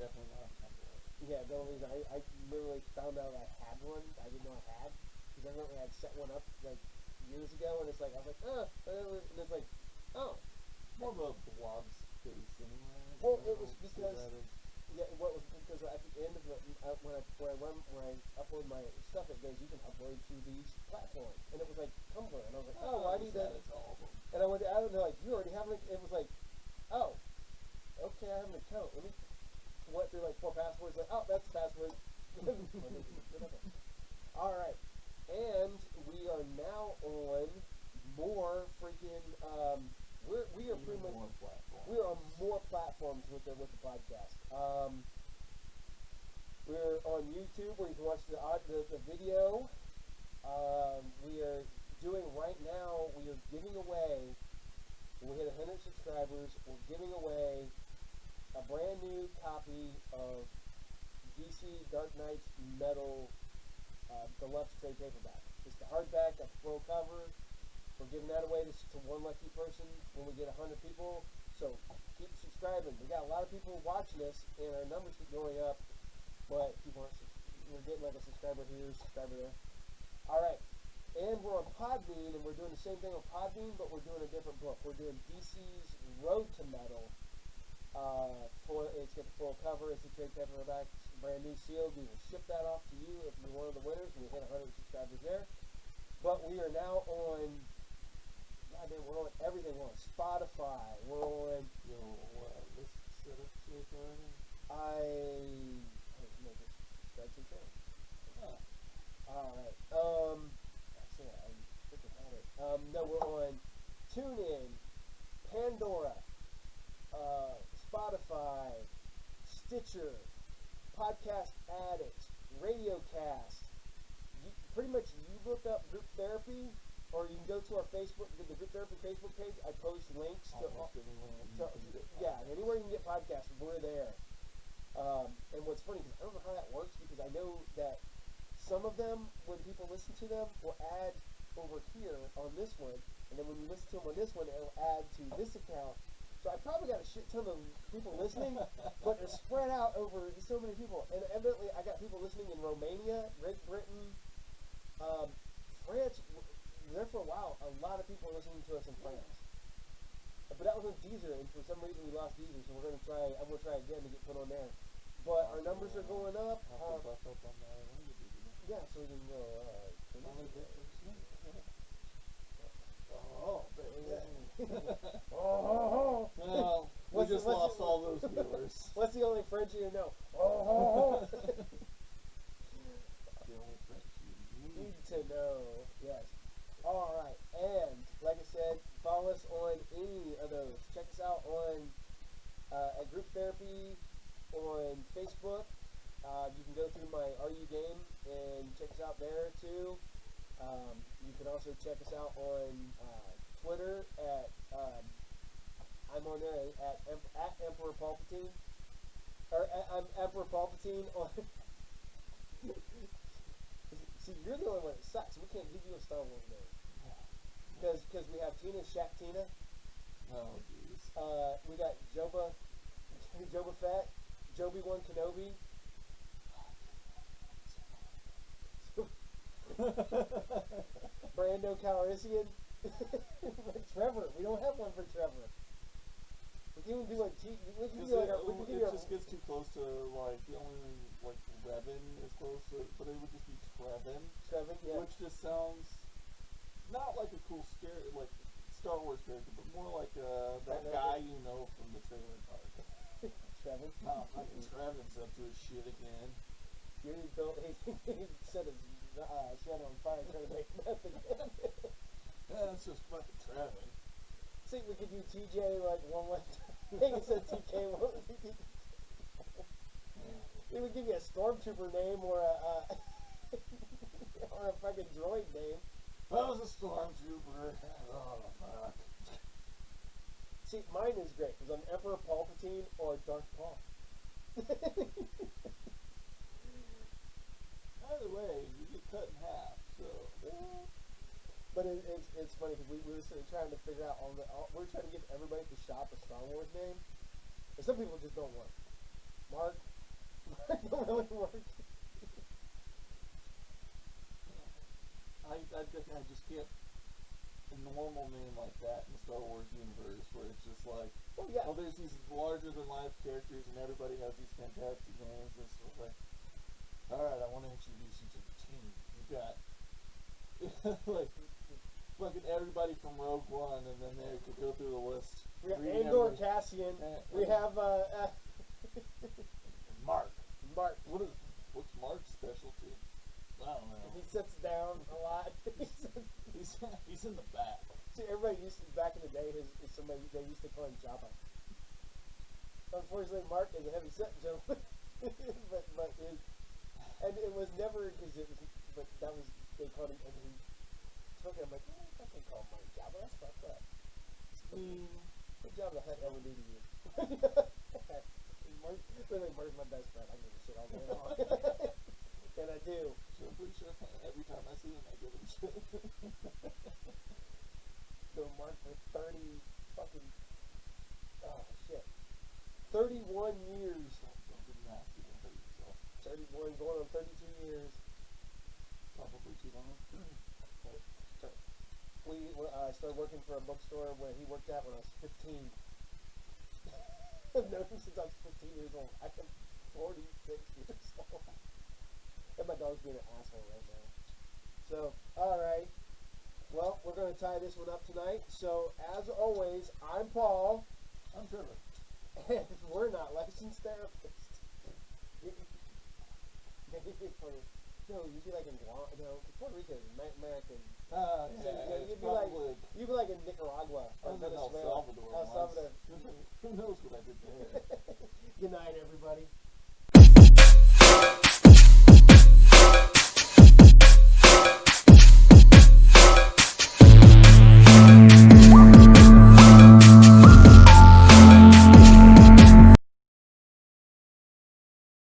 Definitely not on Tumblr. Yeah, the only reason I literally found out I had one. I didn't know I had because evidently I'd set one up like years ago, and it's like I was like, and it's like, oh, more of a blog space anyway. Well, it was because because at the end of it, when I upload my stuff, it goes, you can upload to these platforms, and it was like Tumblr, and I was like, oh, I need that. And I went, I don't know, like you already have an. It was like, oh, okay, I have an account. Let me went through like 4 passwords. Like, oh, that's the password. All right, and we are now on more freaking. We are pretty much we are on more platforms with the podcast. We're on YouTube where you can watch the video. We are doing right now. We are giving away. When we hit 100 subscribers, we're giving away a brand new copy of DC Dark Knight's Metal Deluxe trade paperback. It's the hardback, got the full cover. We're giving that away to one lucky person when we get 100 people. So keep subscribing. We got a lot of people watching us, and our numbers keep going up. But people aren't. We're getting like a subscriber here, subscriber there. All right, and we're on Podbean, and we're doing the same thing on Podbean, but we're doing a different book. We're doing DC's Road to Metal. It's got the full cover. It's a trade paperback, brand new sealed. We will ship that off to you if you're one of the winners. We hit 100 subscribers there. But we are now on. We're on everything. We're on Spotify. We're on. This setup shit already. I make a spreadsheet there. All right. That's it. I freaking had it. No, we're on TuneIn, Pandora, Spotify, Stitcher, Podcast Addict, RadioCast. Pretty much, you look up Group Therapy. Or you can go to our Facebook, the Group Therapy Facebook page. I post links to anywhere you can get podcasts, we're there. And what's funny, because I don't know how that works, because I know that some of them, when people listen to them, will add over here on this one, and then when you listen to them on this one, it'll add to this account. So I probably got a shit ton of people listening, but they're spread out over so many people. And evidently, I got people listening in Romania, Great Britain, France. There for a while, a lot of people are listening to us in France. But that was on Deezer, and for some reason we lost Deezer, so I'm going to try again to get put on there. But our numbers are going up. Yeah, so we can go. Oh, Well, we just lost all those viewers. What's the only French you know? Oh, The only French you need to know. Yes. All right, and like I said, follow us on any of those. Check us out on at Group Therapy on Facebook. You can go through my RU game and check us out there too. You can also check us out on Twitter at I'm on there at Emperor Palpatine, or I'm Emperor Palpatine on. See, you're the only one that sucks. We can't give you a Star Wars name because we have Tina Shaktina. Oh jeez. We got Joba Fett, Joby-Wan Kenobi. Brando Calrissian. Trevor. We don't have one for Trevor. We can even do like it just gets too close to like the only like Revan is close to, but it would just be Trevin. Trevin, yeah. Which just sounds not like a cool scare like Star Wars character, but more like that guy you know from the trailer park. Trevin. No, fucking Trevin's up to his shit again. He set his shed on fire trying to make meth again. Yeah, it's just fucking Trevin. See, we could do TJ like one thing instead of TK. He would give you a stormtrooper name or a or a fucking droid name. I was a stormtrooper. Oh fuck. See, mine is great because I'm Emperor Palpatine or Darth Paul. Either way, you get cut in half. So. Yeah. But it's funny because we were sort of trying to figure out we're trying to give everybody at the shop a Star Wars name, and some people just don't work. Mark don't really work. I just can't a normal name like that in the Star Wars universe where it's just like, oh, there's these larger than life characters and everybody has these fantastic names. It's sort of like, all right, I want to introduce you to the team. You've got like fucking everybody from Rogue One, and then they could go through the list. We have Andor Cassian. We have Mark. Mark. What's Mark's specialty? I don't know. He sits down a lot. He's in the back. See, everybody used to, back in the day, is somebody they used to call him Jabba. Unfortunately, Mark is a heavy set gentleman, and it was never because it was, but that was they called him, and he took it. I'm like, oh, I can call Mark Jabba. That's fucked up. What job the heck ever do to you? Mark, literally, Mark's my best friend. I give a shit all day long, and I do. So I'm pretty sure every time I see him, I give him shit. So Mark for 30 fucking, oh shit, 31 years. Don't do math, you don't hurt yourself. 31 going on 32 years. Probably too long. I started working for a bookstore where he worked at when I was 15. I've known him since I was 15 years old. I am 46 years old. And my dog's being an asshole right now. So, alright. Well, we're going to tie this one up tonight. So, as always, I'm Paul. I'm Trevor. And we're not licensed therapists. Maybe for, no, you'd be like in Guam, no, Puerto Rico is American. You'd be like in Nicaragua or Venezuela. El Salvador. Who knows what I did there? Good night, everybody.